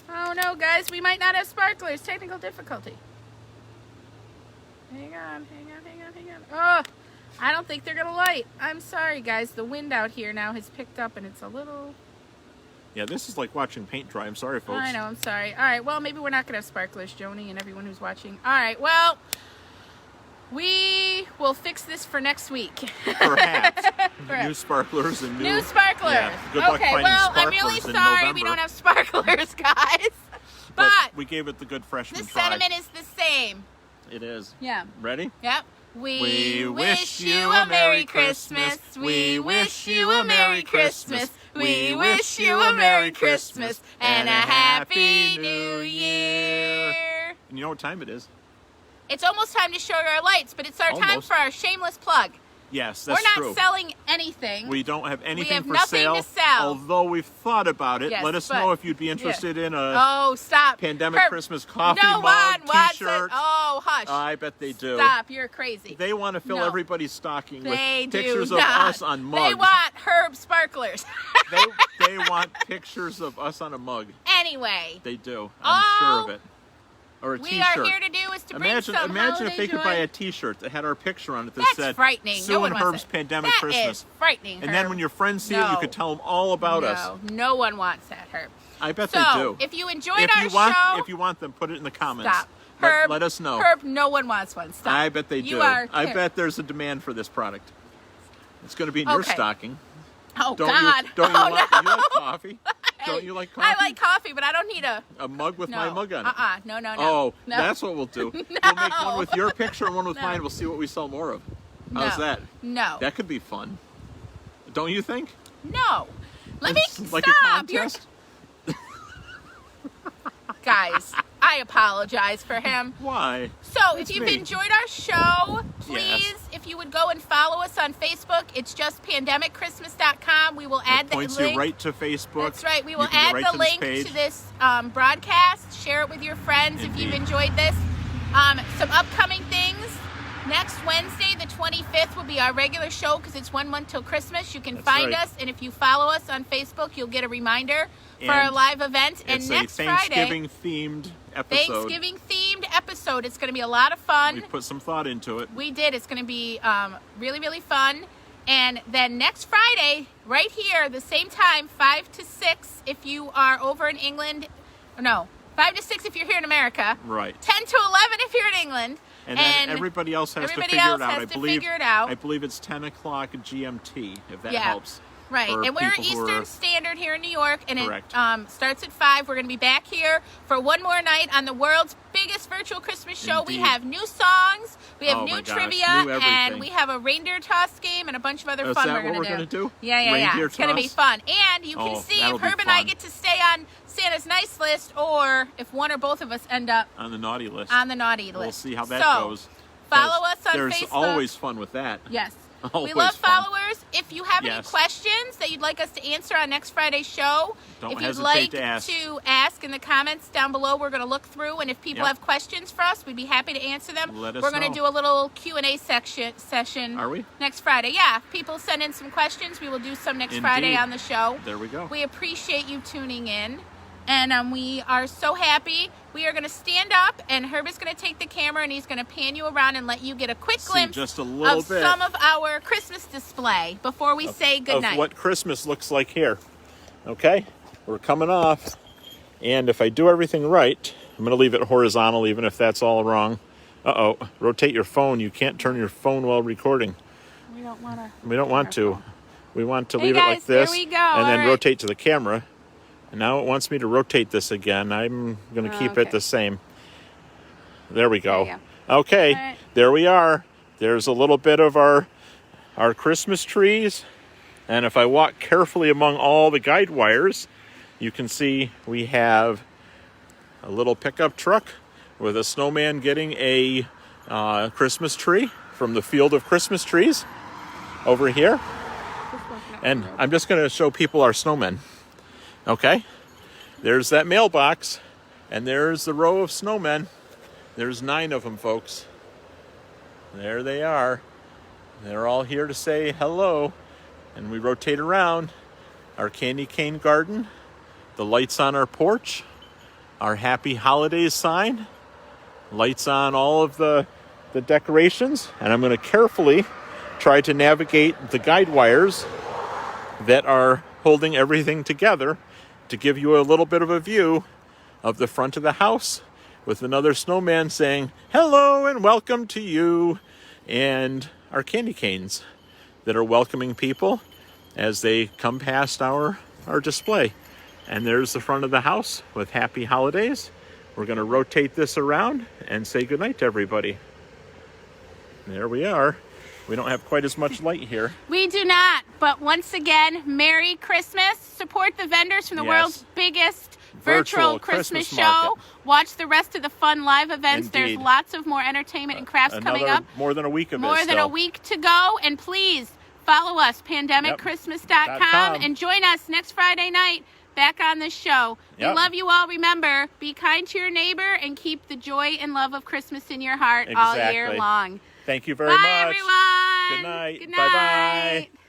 Oh no, guys, we might not have sparklers. Technical difficulty. Hang on. Oh, I don't think they're gonna light. I'm sorry, guys. The wind out here now has picked up, and it's a little. Yeah, this is like watching paint dry. I'm sorry, folks. I know. I'm sorry. All right. Well, maybe we're not gonna have sparklers, Joni, and everyone who's watching. All right. Well, we will fix this for next week. Perhaps. New sparklers and new sparklers. Yeah, good luck Okay. finding Well, I'm sparklers really in sorry November. we don't have sparklers, guys. But But we gave it the good freshman the try. sentiment is the same. It is. Yeah. Ready? Yep. We wish you a Merry Christmas. We wish you a Merry Christmas. We wish you a Merry Christmas and a Happy New Year. And you know what time it is? It's almost time to show our lights, but it's our time Almost. for our shameless plug. Yes, that's We're not true. selling anything. We don't have anything have for nothing sale. to sell. Although we've thought about it. Yes, Let us but- know if you'd be interested in a Oh, stop. pandemic Herb, Christmas coffee no mug, one wants it. t-shirt. Oh, hush. I bet they do. Stop. You're crazy. They want to fill No. everybody's stocking They with do pictures of not. us on mugs. They want Herb sparklers. they want pictures of us on a mug. Anyway, They do. I'm sure of it. Or a we t-shirt. are here to do is to bring Imagine some if holiday they could joy. buy a t-shirt that had our picture on it that That's said frightening. Sue No one and wants Herb's it. Pandemic That Christmas. is frightening, And then Herb. when your friends see it, you No. could tell them all about us. No one wants that, Herb. I bet So, they do. if you enjoyed If our you want, show, if you want them, put it in the comments. stop. Herb, Let us know. Herb, no one wants one. Stop. I bet they do. You are I ter- bet there's a demand for this product. It's going to be in your Okay. stocking. Oh, Don't God. you? Don't you oh, like? no. You like coffee? Hey, Don't you like coffee? I like coffee, but I don't need a... a mug with No. my mug on it. No. Oh, no. that's what we'll do. We'll make one with your picture and one with No. mine. We'll see what we sell more of. How's No. that? No. That could be fun. Don't you think? No. Let me... It's like a Stop. You're... contest? Guys, I apologize for him. Why? So, if you've me. enjoyed our show, please, Yes. if you would go and follow us on Facebook, it's just pandemicchristmas.com. We will add the Points link. you right to Facebook. That's right. We will You can add get right the to this link page. to this broadcast. Share it with your friends if you've Indeed. enjoyed this. Some upcoming things. Next Wednesday, the 25th, will be our regular show because it's 1 month till Christmas. You can That's find right. us, and if you follow us on Facebook, you'll get a reminder for And our live event. And It's next a Friday, Thanksgiving-themed episode. Thanksgiving themed episode. It's going to be a lot of fun. We put some thought into it. We did. It's going to be really, really fun. And then next Friday, right here, the same time, 5 to 6, if you are over in England. No, 5 to 6 if you're here in America. Right. 10 to 11 if you're in England. And then everybody else has to everybody figure else it out. has to figure it out. I believe it's 10 o'clock GMT, if that Yeah. helps. Right, for and we're people who Eastern are- Standard here in New York, and Correct. it starts at 5. We're going to be back here for one more night on the world's biggest virtual Christmas show. We Indeed. have new songs, we have Oh new my gosh, trivia, new and everything. we have a reindeer toss game and a bunch of other Is fun that we're what going we're to gonna do? Yeah. Reindeer It's going to be toss? fun. And you can Oh, see that'll if be Herb and I fun. get to stay on Santa's nice list or if one or both of us end up On the naughty list. on the naughty list. We'll see how that So, goes. Follow us on There's Facebook. always fun with that. Yes. Always We love fun. followers. If you have any Yes. questions that you'd like us to answer on next Friday's show, Don't if you'd hesitate like to ask. ask in the comments down below, we're going to look through. And if people Yep. have questions for us, we'd be happy to answer them. Let us we're going to know. do a little Q&A session Are we? next Friday. Yeah, if people send in some questions, we will do some next Friday Indeed. on the show. There we go. We appreciate you tuning in. And we are so happy. We are going to stand up, and Herb is going to take the camera, and he's going to pan you around and let you get a quick See glimpse just a little of bit some of our Christmas display before we say of goodnight. what Christmas looks like here. Okay? We're coming off. And if I do everything right, I'm going to leave it horizontal even if that's all wrong. Uh-oh. Rotate your phone. You can't turn your phone while recording. We don't want to. We don't want to. We want to Hey leave it like guys, there this. we go. And then All right. rotate to the camera. And now it wants me to rotate this again. I'm going to keep Okay. it the same. There we go. There you Okay, All right. there we are. There's a little bit of our Christmas trees. And if I walk carefully among all the guide wires, you can see we have a little pickup truck with a snowman getting a Christmas tree from the field of Christmas trees over here. And I'm just going to show people our snowmen. Okay, there's that mailbox, and there's the row of snowmen. There's 9 of them, folks. There they are. They're all here to say hello. And we rotate around our candy cane garden, the lights on our porch, our Happy Holidays sign, lights on all of the decorations, and I'm going to carefully try to navigate the guide wires that are holding everything together to give you a little bit of a view of the front of the house with another snowman saying hello and welcome to you, and our candy canes that are welcoming people as they come past our display. And there's the front of the house with Happy Holidays. We're going to rotate this around and say goodnight to everybody. There we are. We don't have quite as much light here. We do not. But once again, Merry Christmas. Support the vendors from the world's biggest virtual Christmas show. Market. Watch the rest of the fun live events. Indeed. There's lots of more entertainment and crafts coming up. More than a week of it. More than a week to go. And please follow us, pandemicchristmas.com, and join us next Friday night back on this show. We love you all. Remember, be kind to your neighbor and keep the joy and love of Christmas in your heart all year long. Thank you very much. Bye, everyone. Good night. Good night. Bye-bye.